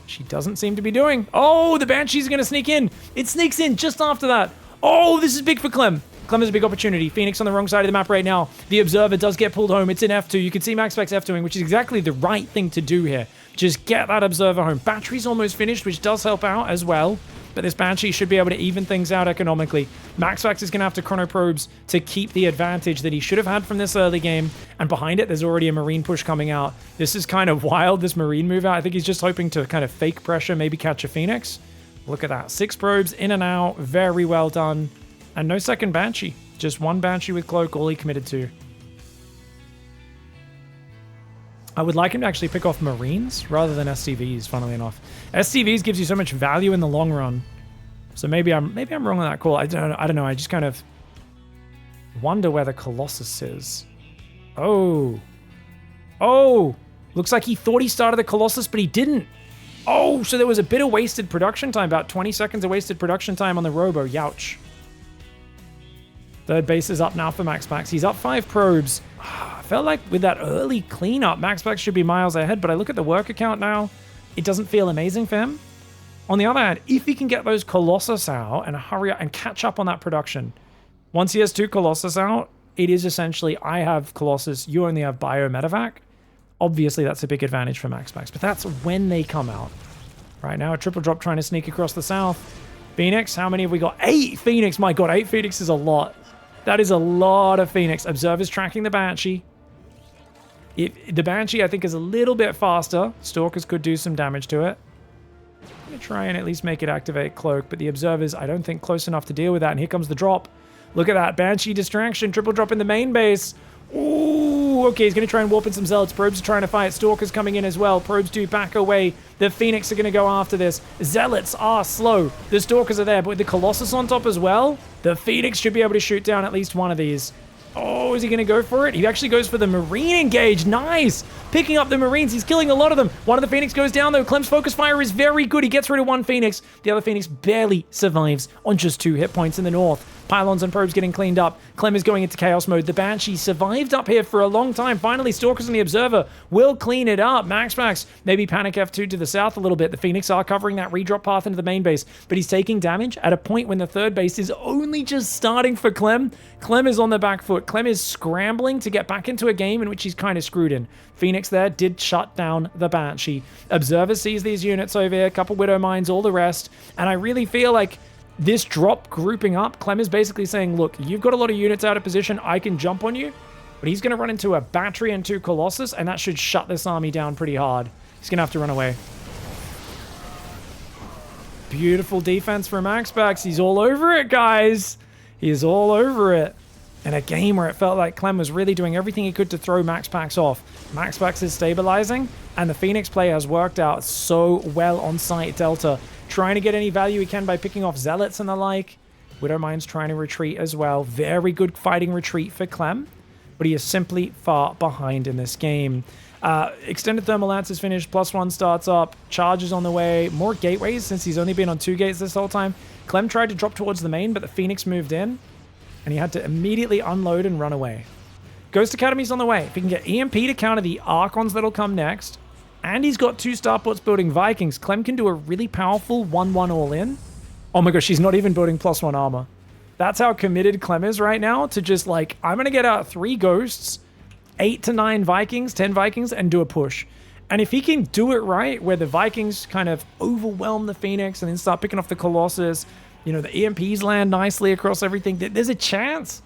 She doesn't seem to be doing. Oh, the Banshee's going to sneak in. It sneaks in just after that. Oh, this is big for Clem. Clem has a big opportunity. Phoenix on the wrong side of the map right now. The Observer does get pulled home. It's in F2. You can see MaxPax F2ing, which is exactly the right thing to do here. Just get that Observer home. Battery's almost finished, which does help out as well. But this Banshee should be able to even things out economically. MaxPax is going to have to chrono probes to keep the advantage that he should have had from this early game. And behind it, there's already a Marine push coming out. This is kind of wild, this Marine move out. I think he's just hoping to kind of fake pressure, maybe catch a Phoenix. Look at that. 6 probes in and out. Very well done. And no second Banshee. Just one Banshee with Cloak, all he committed to. I would like him to actually pick off Marines rather than SCVs, funnily enough. SCVs gives you so much value in the long run. So maybe I'm wrong on that call. I don't know. I just kind of wonder where the Colossus is. Oh. Oh. Looks like he thought he started the Colossus, but he didn't. Oh, so there was a bit of wasted production time. About 20 seconds of wasted production time on the Robo. Youch. Third base is up now for MaxPax. He's up 5 probes. I felt like with that early cleanup, MaxPax should be miles ahead, but I look at the work account now. It doesn't feel amazing for him. On the other hand, if he can get those Colossus out and hurry up and catch up on that production, once he has 2 Colossus out, it is essentially, I have Colossus, you only have Bio Medevac. Obviously, that's a big advantage for MaxPax, but that's when they come out. Right now, a triple drop trying to sneak across the south. Phoenix, how many have we got? 8 Phoenix. My God, 8 Phoenix is a lot. That is a lot of Phoenix. Observer's tracking the Banshee. The Banshee, I think, is a little bit faster. Stalkers could do some damage to it. I'm going to try and at least make it activate Cloak, but the Observer's, I don't think, close enough to deal with that. And here comes the drop. Look at that. Banshee distraction. Triple drop in the main base. Ooh, okay, he's going to try and warp in some Zealots. Probes are trying to fight. Stalkers coming in as well. Probes do back away. The Phoenix are going to go after this. Zealots are slow. The Stalkers are there, but with the Colossus on top as well, the Phoenix should be able to shoot down at least one of these. Oh, is he going to go for it? He actually goes for the Marine engage. Nice. Picking up the Marines. He's killing a lot of them. One of the Phoenix goes down, though. Clem's focus fire is very good. He gets rid of one Phoenix. The other Phoenix barely survives on just 2 hit points in the north. Pylons and probes getting cleaned up. Clem is going into chaos mode. The Banshee survived up here for a long time. Finally, Stalkers and the Observer will clean it up. MaxPax, maybe panic F2 to the south a little bit. The Phoenix are covering that redrop path into the main base, but he's taking damage at a point when the third base is only just starting for Clem. Clem is on the back foot. Clem is scrambling to get back into a game in which he's kind of screwed in. Phoenix there did shut down the Banshee. Observer sees these units over here, a couple Widow Mines, all the rest, and I really feel like this drop grouping up, Clem is basically saying, look, you've got a lot of units out of position. I can jump on you. But he's going to run into a battery and 2 Colossus, and that should shut this army down pretty hard. He's going to have to run away. Beautiful defense for MaxPax. He's all over it, guys. He is all over it. In a game where it felt like Clem was really doing everything he could to throw MaxPax off. MaxPax is stabilizing, and the Phoenix play has worked out so well on site Delta. Trying to get any value he can by picking off Zealots and the like. Widow Mine's trying to retreat as well. Very good fighting retreat for Clem, but he is simply far behind in this game. Extended Thermal Lance is finished. +1 starts up. Charge is on the way. More gateways since he's only been on 2 gates this whole time. Clem tried to drop towards the main, but the Phoenix moved in, and he had to immediately unload and run away. Ghost Academy's on the way. If he can get EMP to counter the Archons that'll come next, and he's got 2 starports building Vikings, Clem can do a really powerful 1-1 all-in. Oh my gosh, he's not even building +1 armor. That's how committed Clem is right now to just like, I'm going to get out 3 Ghosts, 8 to 9 Vikings, 10 Vikings, and do a push. And if he can do it right, where the Vikings kind of overwhelm the Phoenix and then start picking off the Colossus, you know, the EMPs land nicely across everything, there's a chance.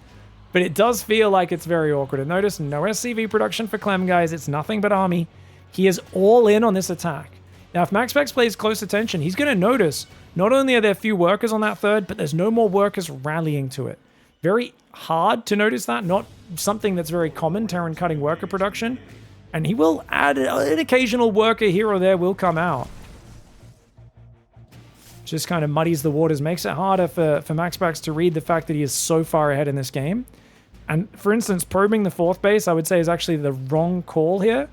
But it does feel like it's very awkward. And notice no SCV production for Clem, guys. It's nothing but army. He is all in on this attack. Now, if MaxPax plays close attention, he's going to notice not only are there few workers on that third, but there's no more workers rallying to it. Very hard to notice that, not something that's very common, Terran cutting worker production. And he will add an occasional worker here or there will come out. Just kind of muddies the waters, makes it harder for MaxPax to read the fact that he is so far ahead in this game. And for instance, probing the 4th base, I would say is actually the wrong call here.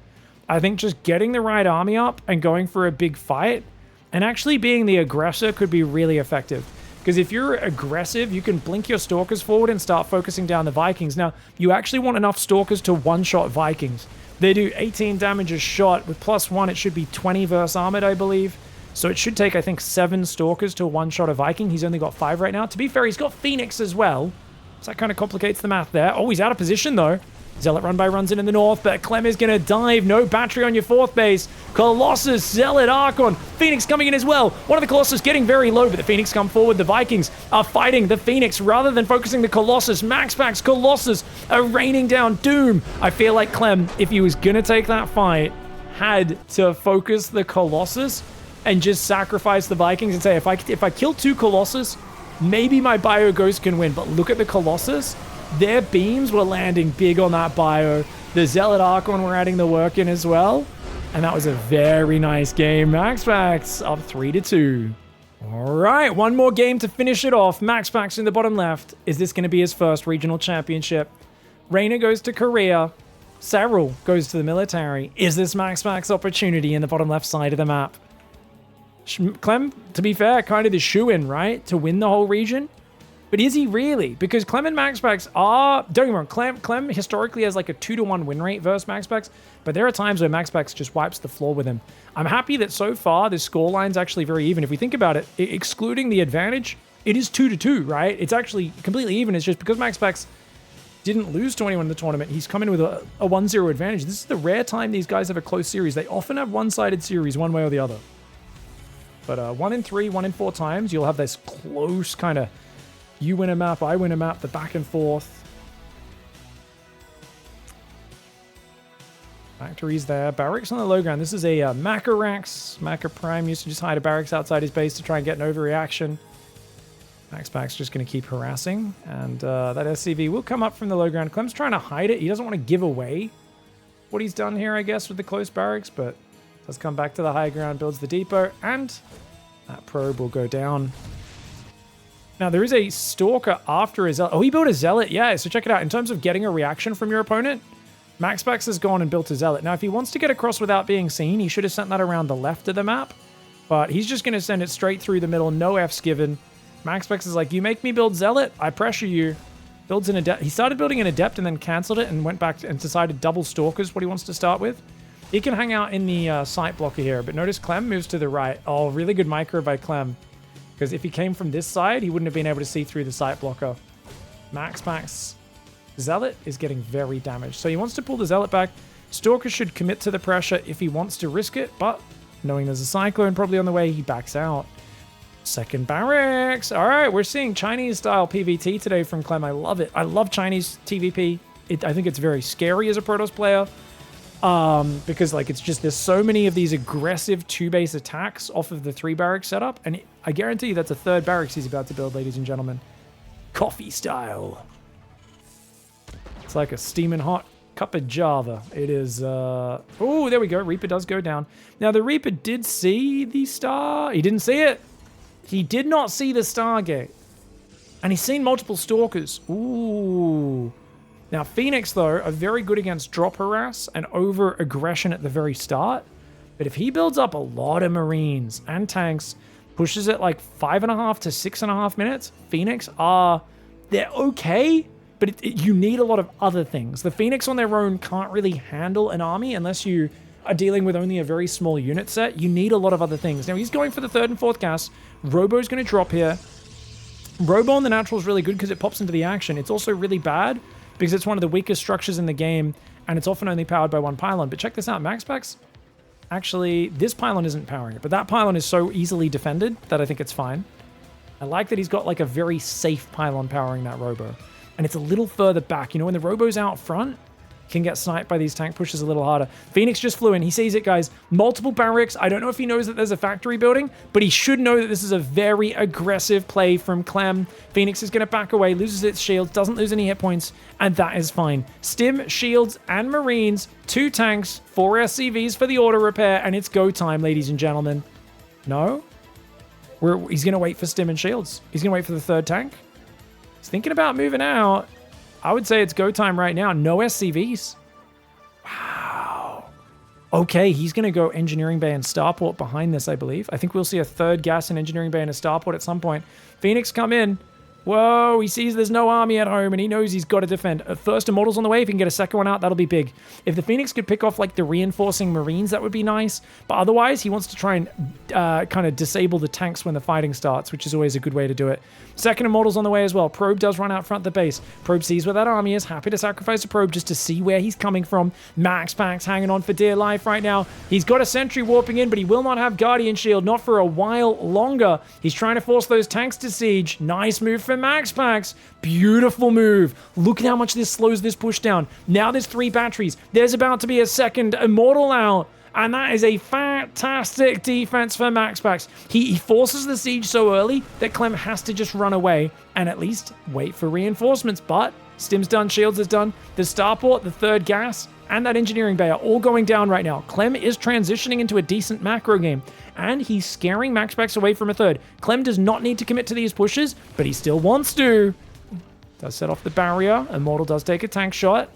I think just getting the right army up and going for a big fight and actually being the aggressor could be really effective. Because if you're aggressive, you can blink your Stalkers forward and start focusing down the Vikings. Now, you actually want enough Stalkers to one-shot Vikings. They do 18 damage a shot. With +1, it should be 20 versus armored, I believe. So it should take, I think, 7 Stalkers to one-shot a Viking. He's only got 5 right now. To be fair, he's got Phoenix as well. So that kind of complicates the math there. Oh, he's out of position, though. Zealot run by runs in the north, but Clem is going to dive. No battery on your 4th base. Colossus, Zealot, Archon. Phoenix coming in as well. One of the Colossus getting very low, but the Phoenix come forward. The Vikings are fighting the Phoenix rather than focusing the Colossus. MaxPax, Colossus are raining down doom. I feel like Clem, if he was going to take that fight, had to focus the Colossus and just sacrifice the Vikings and say, if I kill 2 Colossus, maybe my Bio Ghost can win. But look at the Colossus. Their beams were landing big on that bio. The Zealot Archon were adding the work in as well. And that was a very nice game. MaxPax up 3-2. All right, one more game to finish it off. MaxPax in the bottom left. Is this going to be his first regional championship? Reina goes to Korea. Cyril goes to the military. Is this MaxPax opportunity in the bottom left side of the map? Clem, to be fair, kind of the shoe-in, right? To win the whole region. But is he really? Because Clem and MaxPax are... Don't get me wrong, Clem historically has like a 2-to-1 win rate versus MaxPax, but there are times where MaxPax just wipes the floor with him. I'm happy that so far this scoreline's actually very even. If we think about it, excluding the advantage, it is 2-2, right? It's actually completely even. It's just because MaxPax didn't lose to anyone in the tournament, he's come in with a 1-0 advantage. This is the rare time these guys have a close series. They often have one-sided series one way or the other. But 1 in 3, 1 in 4 times, you'll have this close kind of... You win a map, I win a map, the back and forth. Factories there. Barracks on the low ground. This is a Macarax. Maca Prime used to just hide a barracks outside his base to try and get an overreaction. MaxPax just going to keep harassing, and that SCV will come up from the low ground. Clem's trying to hide it. He doesn't want to give away what he's done here, I guess, with the close barracks, but does come back to the high ground, builds the depot, and that probe will go down. Now, there is a Stalker after a Zealot. Oh, he built a Zealot. Yeah, so check it out. In terms of getting a reaction from your opponent, MaxPax has gone and built a Zealot. Now, if he wants to get across without being seen, he should have sent that around the left of the map, but he's just going to send it straight through the middle. No Fs given. MaxPax is like, you make me build Zealot, I pressure you. Builds an Adept. He started building an Adept and then cancelled it and went back and decided double Stalkers what he wants to start with. He can hang out in the sight blocker here, but notice Clem moves to the right. Oh, really good micro by Clem. Because if he came from this side, he wouldn't have been able to see through the sight blocker. MaxPax Zealot is getting very damaged. So he wants to pull the Zealot back. Stalker should commit to the pressure if he wants to risk it, but knowing there's a Cyclone probably on the way, he backs out. Second barracks. All right, we're seeing Chinese-style PvT today from Clem. I love it. I love Chinese TVP. I think it's very scary as a Protoss player because, like, it's just there's so many of these aggressive two-base attacks off of the three-barrack setup, and I guarantee you that's a third barracks he's about to build, ladies and gentlemen. Coffee style. It's like a steaming hot cup of Java. It is, oh, there we go. Reaper does go down. Now, the Reaper did see the star. He didn't see it. He did not see the Stargate. And he's seen multiple Stalkers. Ooh. Now, Phoenix, though, are very good against drop harass and over-aggression at the very start. But if he builds up a lot of Marines and tanks, pushes it like 5.5 to 6.5 minutes, Phoenix are... They're okay, but you need a lot of other things. The Phoenix on their own can't really handle an army unless you are dealing with only a very small unit set. You need a lot of other things. Now, he's going for the third and fourth gas. Robo's going to drop here. Robo on the natural is really good because it pops into the action. It's also really bad because it's one of the weakest structures in the game, and it's often only powered by one pylon. But check this out. MaxPax, actually, this pylon isn't powering it, but that pylon is so easily defended that I think it's fine. I like that he's got like a very safe pylon powering that Robo. And it's a little further back. You know, when the Robo's out front, can get sniped by these tank pushes a little harder. Phoenix just flew in. He sees it, guys. Multiple barracks. I don't know if he knows that there's a factory building, but he should know that this is a very aggressive play from Clem. Phoenix is going to back away, loses its shields, doesn't lose any hit points, and that is fine. Stim, shields, and Marines, 2 tanks, 4 SCVs for the auto repair, and it's go time, ladies and gentlemen. No? He's going to wait for Stim and shields. He's going to wait for the third tank. He's thinking about moving out. I would say it's go time right now. No SCVs. Wow. Okay, he's going to go Engineering Bay and Starport behind this, I believe. I think we'll see a third gas in Engineering Bay and a Starport at some point. Phoenix come in. Whoa, he sees there's no army at home, and he knows he's got to defend. First Immortal's on the way. If he can get a second one out, that'll be big. If the Phoenix could pick off, like, the reinforcing Marines, that would be nice. But otherwise, he wants to try and kind of disable the tanks when the fighting starts, which is always a good way to do it. Second Immortal's on the way as well. Probe does run out front of the base. Probe sees where that army is. Happy to sacrifice a Probe just to see where he's coming from. MaxPax hanging on for dear life right now. He's got a Sentry warping in, but he will not have Guardian Shield. Not for a while longer. He's trying to force those tanks to siege. Nice move from MaxPax. Beautiful move. Look at how much this slows this push down. Now there's 3 batteries. There's about to be a second Immortal out. And that is a fantastic defense for MaxPax. He forces the siege so early that Clem has to just run away and at least wait for reinforcements. But Stim's done, Shields is done. The Starport, the third gas, and that Engineering Bay are all going down right now. Clem is transitioning into a decent macro game, and he's scaring MaxPax away from a third. Clem does not need to commit to these pushes, but he still wants to. Does set off the barrier. Immortal does take a tank shot.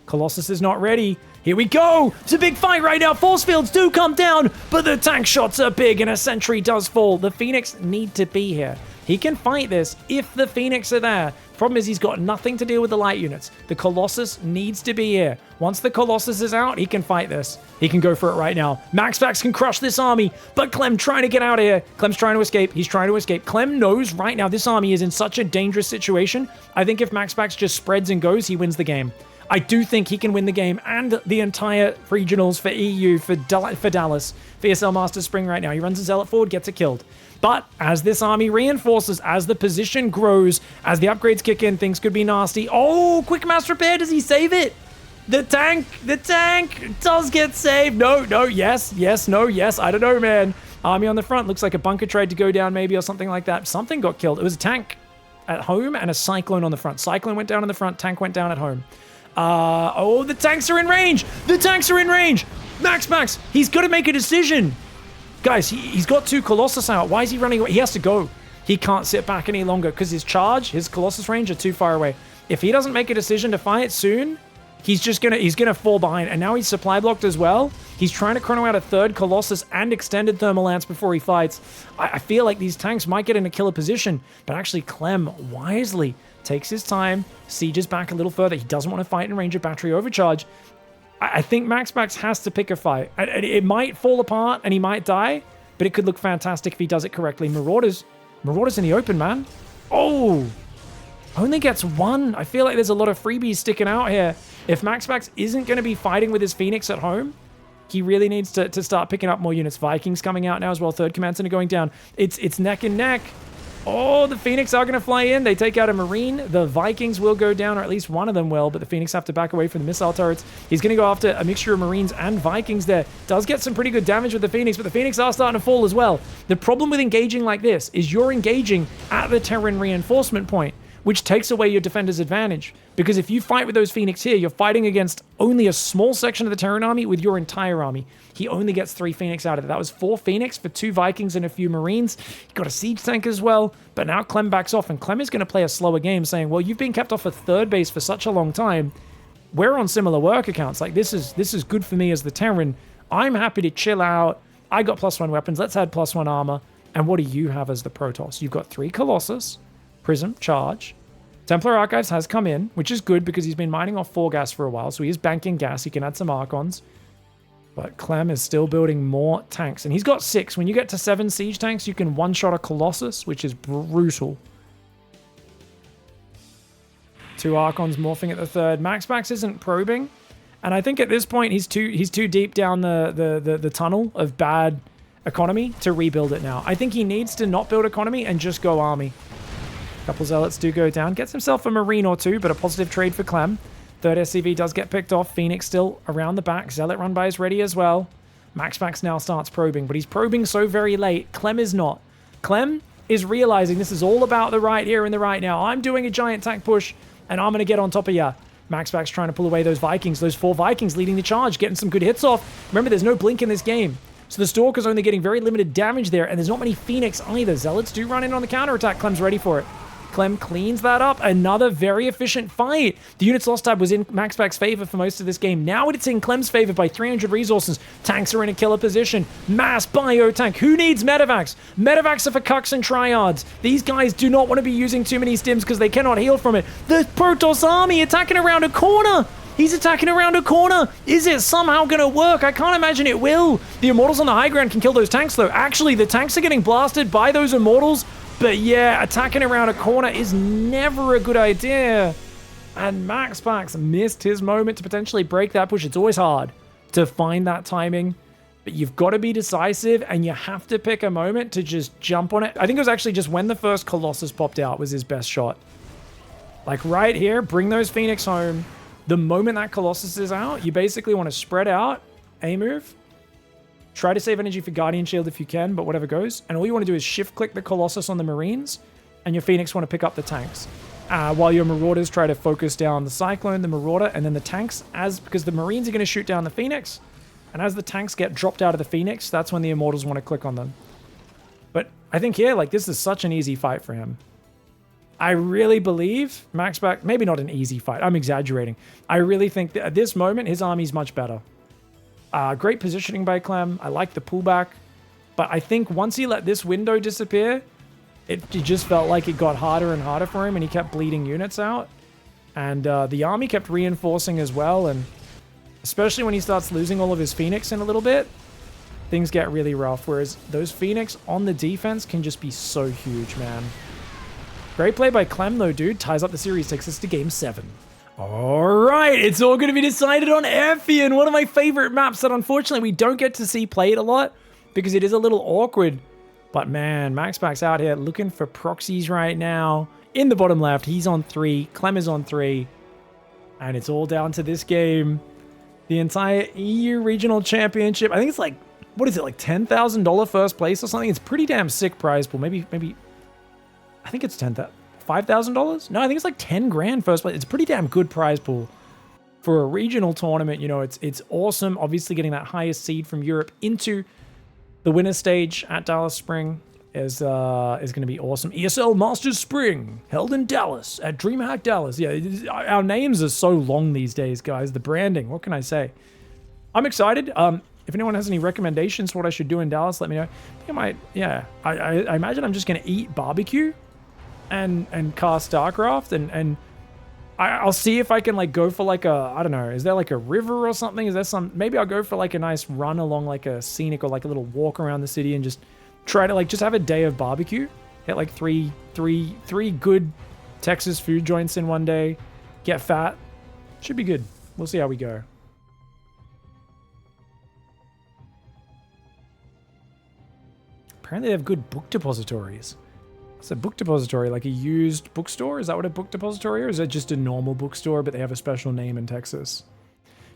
Colossus is not ready. Here we go! It's a big fight right now. Force fields do come down, but the tank shots are big and a sentry does fall. The Phoenix need to be here. He can fight this if the Phoenix are there. Problem is he's got nothing to deal with the light units. The Colossus needs to be here. Once the Colossus is out, he can fight this. He can go for it right now. MaxPax can crush this army, but Clem trying to get out of here. Clem's trying to escape. He's trying to escape. Clem knows right now this army is in such a dangerous situation. I think if MaxPax just spreads and goes, he wins the game. I do think he can win the game and the entire regionals for EU, for Dallas, for ESL Master Spring right now. He runs a Zealot forward, gets it killed. But as this army reinforces, as the position grows, as the upgrades kick in, things could be nasty. Oh, quick mass repair. Does he save it? The tank does get saved. No, yes, no, yes. I don't know, man. Army on the front. Looks like a bunker tried to go down maybe or something like that. Something got killed. It was a tank at home and a Cyclone on the front. Cyclone went down in the front. Tank went down at home. Oh, the tanks are in range. The tanks are in range. MaxPax, he's got to make a decision. Guys, he's got 2 Colossus out. Why is he running away? He has to go. He can't sit back any longer because his charge, his Colossus range are too far away. If he doesn't make a decision to fight soon, he's gonna fall behind. And now he's supply blocked as well. He's trying to chrono out a 3rd Colossus and extended Thermal Lance before he fights. I feel like these tanks might get in a killer position, but actually Clem wisely takes his time, sieges back a little further. He doesn't want to fight in range of battery overcharge. I think MaxPax has to pick a fight. It might fall apart and he might die, but it could look fantastic if he does it correctly. Marauders in the open, man. Oh, only gets 1. I feel like there's a lot of freebies sticking out here. If MaxPax isn't going to be fighting with his Phoenix at home, he really needs to start picking up more units. Vikings coming out now as well. 3rd Command Center going down. It's neck and neck. Oh, the Phoenix are going to fly in. They take out a Marine. The Vikings will go down, or at least one of them will, but the Phoenix have to back away from the missile turrets. He's going to go after a mixture of Marines and Vikings there. Does get some pretty good damage with the Phoenix, but the Phoenix are starting to fall as well. The problem with engaging like this is you're engaging at the Terran reinforcement point, which takes away your defender's advantage. Because if you fight with those Phoenix here, you're fighting against only a small section of the Terran army with your entire army. He only gets 3 Phoenix out of it. That was 4 Phoenix for 2 Vikings and a few Marines. He got a siege tank as well, but now Clem backs off, and Clem is going to play a slower game, saying, well, you've been kept off a 3rd base for such a long time. We're on similar work accounts. Like, this is good for me as the Terran. I'm happy to chill out. I got +1 weapons. Let's add +1 armor. And what do you have as the Protoss? You've got 3 Colossus, Prism, Charge. Templar Archives has come in, which is good because he's been mining off 4 gas for a while, so he is banking gas. He can add some Archons. But Clem is still building more tanks, and he's got 6. When you get to 7 siege tanks, you can one-shot a Colossus, which is brutal. 2 Archons morphing at the 3rd. MaxPax isn't probing, and I think at this point he's too deep down the tunnel of bad economy to rebuild it now. I think he needs to not build economy and just go army. Couple Zealots do go down. Gets himself a Marine or 2, but a positive trade for Clem. 3rd SCV does get picked off. Phoenix still around the back. Zealot run by is ready as well. MaxPax now starts probing, but he's probing so very late. Clem is not. Clem is realizing this is all about the right here and the right now. I'm doing a giant tank push, and I'm going to get on top of ya. MaxPax trying to pull away those Vikings. Those 4 Vikings leading the charge, getting some good hits off. Remember, there's no blink in this game. So the Stalker's only getting very limited damage there, and there's not many Phoenix either. Zealots do run in on the counterattack. Clem's ready for it. Clem cleans that up. Another very efficient fight. The units lost tab was in MaxPax's favor for most of this game. Now it's in Clem's favor by 300 resources. Tanks are in a killer position. Mass bio tank. Who needs medevacs? Medevacs are for cucks and triads. These guys do not want to be using too many stims because they cannot heal from it. The Protoss army attacking around a corner. He's attacking around a corner. Is it somehow going to work? I can't imagine it will. The Immortals on the high ground can kill those tanks, though. Actually, the tanks are getting blasted by those Immortals. But yeah, attacking around a corner is never a good idea. And MaxPax missed his moment to potentially break that push. It's always hard to find that timing. But you've got to be decisive, and you have to pick a moment to just jump on it. I think it was actually just when the first Colossus popped out was his best shot. Like right here, bring those Phoenix home. The moment that Colossus is out, you basically want to spread out, A-move, try to save energy for Guardian Shield if you can, but whatever goes. And all you want to do is shift-click the Colossus on the Marines, and your Phoenix want to pick up the tanks. While your Marauders try to focus down the Cyclone, the Marauder, and then the tanks, because the Marines are going to shoot down the Phoenix, and as the tanks get dropped out of the Phoenix, that's when the Immortals want to click on them. But I think here, like, this is such an easy fight for him. I really believe MaxPax, maybe not an easy fight, I'm exaggerating. I really think that at this moment, his army's much better. Great positioning by Clem. I like the pullback. But I think once he let this window disappear, it just felt like it got harder and harder for him, and he kept bleeding units out. And the army kept reinforcing as well, and especially when he starts losing all of his Phoenix in a little bit, things get really rough. Whereas those Phoenix on the defense can just be so huge, man. Great play by Clem, though, dude. Ties up the series, takes us to Game 7. All right, it's all going to be decided on Airfian, one of my favorite maps that unfortunately we don't get to see played a lot because it is a little awkward. But man, MaxPax out here looking for proxies right now. In the bottom left, he's on 3, Clem is on 3, and it's all down to this game. The entire EU Regional Championship, I think it's like what is it, like $10,000 first place or something? It's pretty damn sick prize pool. Maybe, I think it's $5,000? No, I think it's like 10 grand first place. It's a pretty damn good prize pool for a regional tournament. You know, it's awesome. Obviously getting that highest seed from Europe into the winner's stage at Dallas Spring is going to be awesome. ESL Masters Spring, held in Dallas at DreamHack Dallas. Yeah, our names are so long these days, guys. The branding, what can I say? I'm excited. If anyone has any recommendations for what I should do in Dallas, let me know. I think I might, yeah. I imagine I'm just going to eat barbecue and cast StarCraft, and I'll see if I can like go for like a, I don't know, is there like a river or something? Is there some, maybe I'll go for like a nice run along like a scenic or like a little walk around the city and just try to like just have a day of barbecue. Hit like three good Texas food joints in one day. Get fat. Should be good. We'll see how we go. Apparently they have good book depositories. It's a book depository, like a used bookstore? Is that what a book depository is? Or is it just a normal bookstore, but they have a special name in Texas?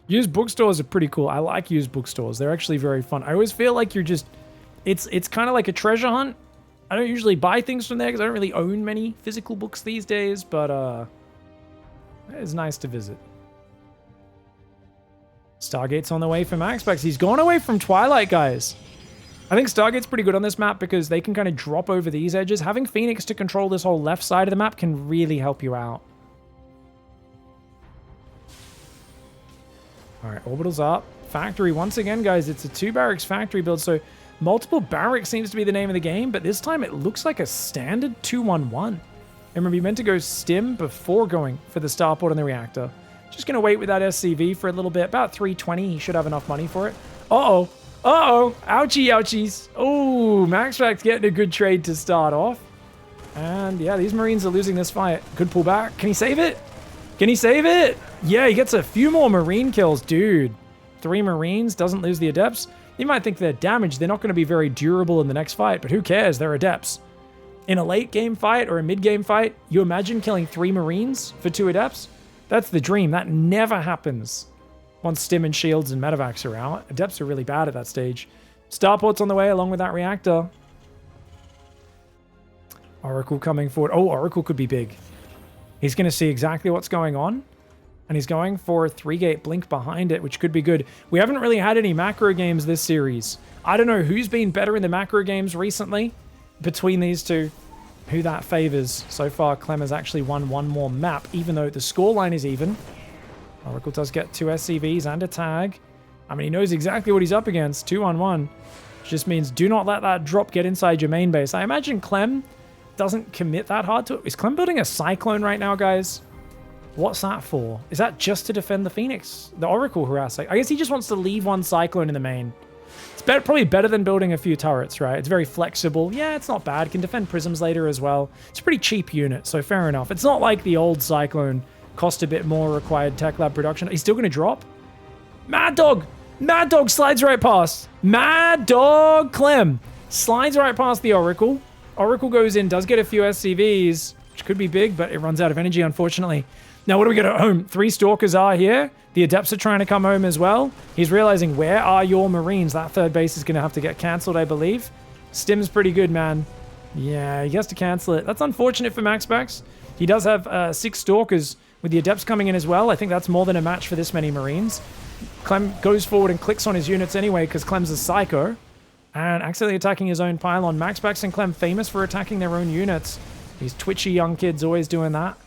Used bookstores are pretty cool. I like used bookstores. They're actually very fun. I always feel like you're just... It's kind of like a treasure hunt. I don't usually buy things from there because I don't really own many physical books these days, but it's nice to visit. Stargate's on the way for MaxPax. He's gone away from Twilight, guys. I think Stargate's pretty good on this map because they can kind of drop over these edges. Having Phoenix to control this whole left side of the map can really help you out. All right, Orbital's up. Factory, once again, guys, it's a 2-barracks factory build, so multiple barracks seems to be the name of the game, but this time it looks like a standard 2-1-1. And remember, you meant to go stim before going for the starport and the reactor. Just going to wait with that SCV for a little bit. About 320, he should have enough money for it. Uh-oh. Uh-oh. Ouchie, ouchies. Oh, MaxPax getting a good trade to start off. And yeah, these Marines are losing this fight. Good pullback. Can he save it? Can he save it? Yeah, he gets a few more Marine kills. Dude, 3 Marines, doesn't lose the Adepts. You might think they're damaged. They're not going to be very durable in the next fight, but who cares? They're Adepts. In a late game fight or a mid game fight, you imagine killing 3 Marines for 2 Adepts? That's the dream. That never happens. Once Stim and Shields and Medevacs are out. Adepts are really bad at that stage. Starport's on the way along with that reactor. Oracle coming forward. Oh, Oracle could be big. He's going to see exactly what's going on. And he's going for a 3-gate blink behind it, which could be good. We haven't really had any macro games this series. I don't know who's been better in the macro games recently between these two. Who that favors. So far, Clem has actually won one more map, even though the scoreline is even. Oracle does get 2 SCVs and a tag. I mean, he knows exactly what he's up against. 2-on-1. Which just means do not let that drop get inside your main base. I imagine Clem doesn't commit that hard to it. Is Clem building a Cyclone right now, guys? What's that for? Is that just to defend the Phoenix? The Oracle harassing? I guess he just wants to leave one Cyclone in the main. It's probably better than building a few turrets, right? It's very flexible. Yeah, it's not bad. Can defend prisms later as well. It's a pretty cheap unit, so fair enough. It's not like the old Cyclone. Cost a bit more, required tech lab production. He's still going to drop. Mad Dog! Mad Dog slides right past. Mad Dog Clem slides right past the Oracle. Oracle goes in, does get a few SCVs, which could be big, but it runs out of energy, unfortunately. Now, what do we get at home? 3 Stalkers are here. The Adepts are trying to come home as well. He's realizing, where are your Marines? That 3rd base is going to have to get cancelled, I believe. Stim's pretty good, man. Yeah, he has to cancel it. That's unfortunate for MaxPax. He does have 6 Stalkers. With the Adepts coming in as well, I think that's more than a match for this many Marines. Clem goes forward and clicks on his units anyway because Clem's a psycho. And accidentally attacking his own pylon. MaxPax and Clem famous for attacking their own units. These twitchy young kids always doing that.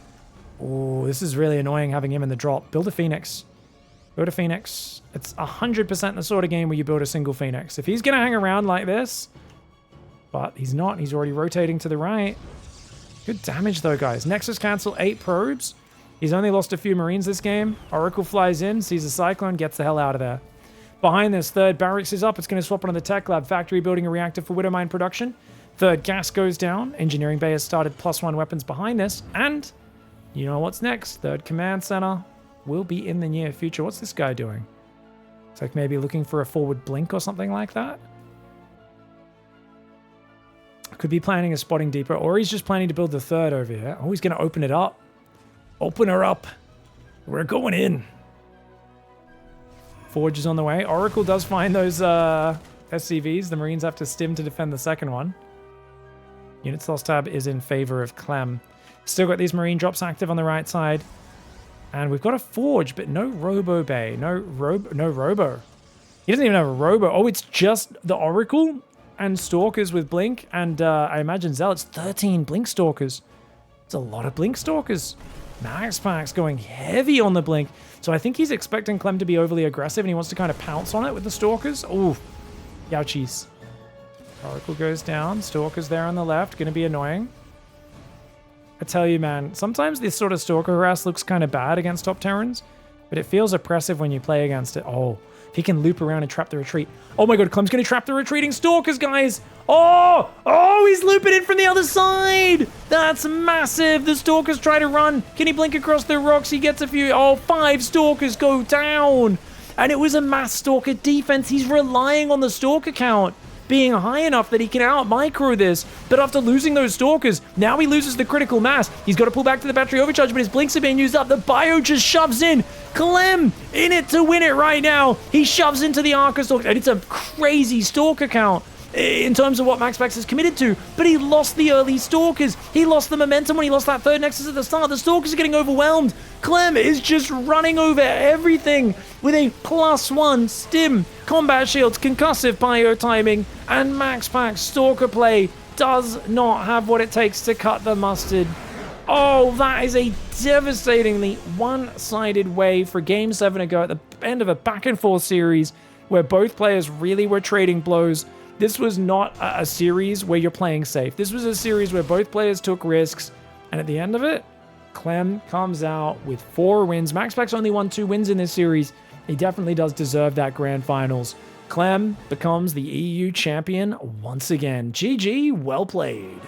Oh, this is really annoying having him in the drop. Build a Phoenix. Build a Phoenix. It's 100% the sort of game where you build a single Phoenix. If he's going to hang around like this, but he's not. He's already rotating to the right. Good damage though, guys. Nexus cancel, 8 probes. He's only lost a few Marines this game. Oracle flies in, sees a Cyclone, gets the hell out of there. Behind this, 3rd barracks is up. It's going to swap onto the tech lab. Factory building a reactor for Widowmine production. 3rd gas goes down. Engineering bay has started +1 weapons behind this. And you know what's next? 3rd command center will be in the near future. What's this guy doing? It's like maybe looking for a forward blink or something like that. Could be planning a spotting depot, or he's just planning to build the 3rd over here. Oh, he's going to open it up. Open her up. We're going in. Forge is on the way. Oracle does find those SCVs. The Marines have to stim to defend the second one. Units lost tab is in favor of CLEM. Still got these Marine drops active on the right side. And we've got a Forge, but no Robo Bay. No Robo. He doesn't even have a Robo. Oh, it's just the Oracle and Stalkers with Blink. And I imagine Zealots. 13 Blink Stalkers. It's a lot of Blink Stalkers. MaxPax going heavy on the Blink. So I think he's expecting Clem to be overly aggressive and he wants to kind of pounce on it with the Stalkers. Oh, ouchies. Oracle goes down. Stalkers there on the left. Going to be annoying. I tell you, man, sometimes this sort of Stalker harass looks kind of bad against top Terrans, but it feels oppressive when you play against it. Oh, if he can loop around and trap the retreat. Oh my god, Clem's going to trap the retreating Stalkers, guys. Oh, he's looping in from the other side. That's massive. The Stalkers try to run. Can he blink across the rocks? He gets a few. Oh, 5 Stalkers go down. And it was a mass Stalker defense. He's relying on the Stalker count being high enough that he can out-micro this. But after losing those Stalkers, now he loses the critical mass. He's got to pull back to the battery overcharge, but his blinks are being used up. The bio just shoves in. Clem in it to win it right now. He shoves into the Arca Stalker, and it's a crazy Stalker count in terms of what MaxPax is committed to, but he lost the early Stalkers. He lost the momentum when he lost that third Nexus at the start. The Stalkers are getting overwhelmed. Clem is just running over everything with a +1 stim, combat shields, concussive bio timing, and MaxPax Stalker play does not have what it takes to cut the mustard. Oh, that is a devastatingly one-sided way for Game 7 to go at the end of a back-and-forth series where both players really were trading blows. This was not a series where you're playing safe. This was a series where both players took risks, and at the end of it, Clem comes out with 4 wins. MaxPax only won 2 wins in this series. He definitely does deserve that grand finals. Clem becomes the EU champion once again. GG, well played.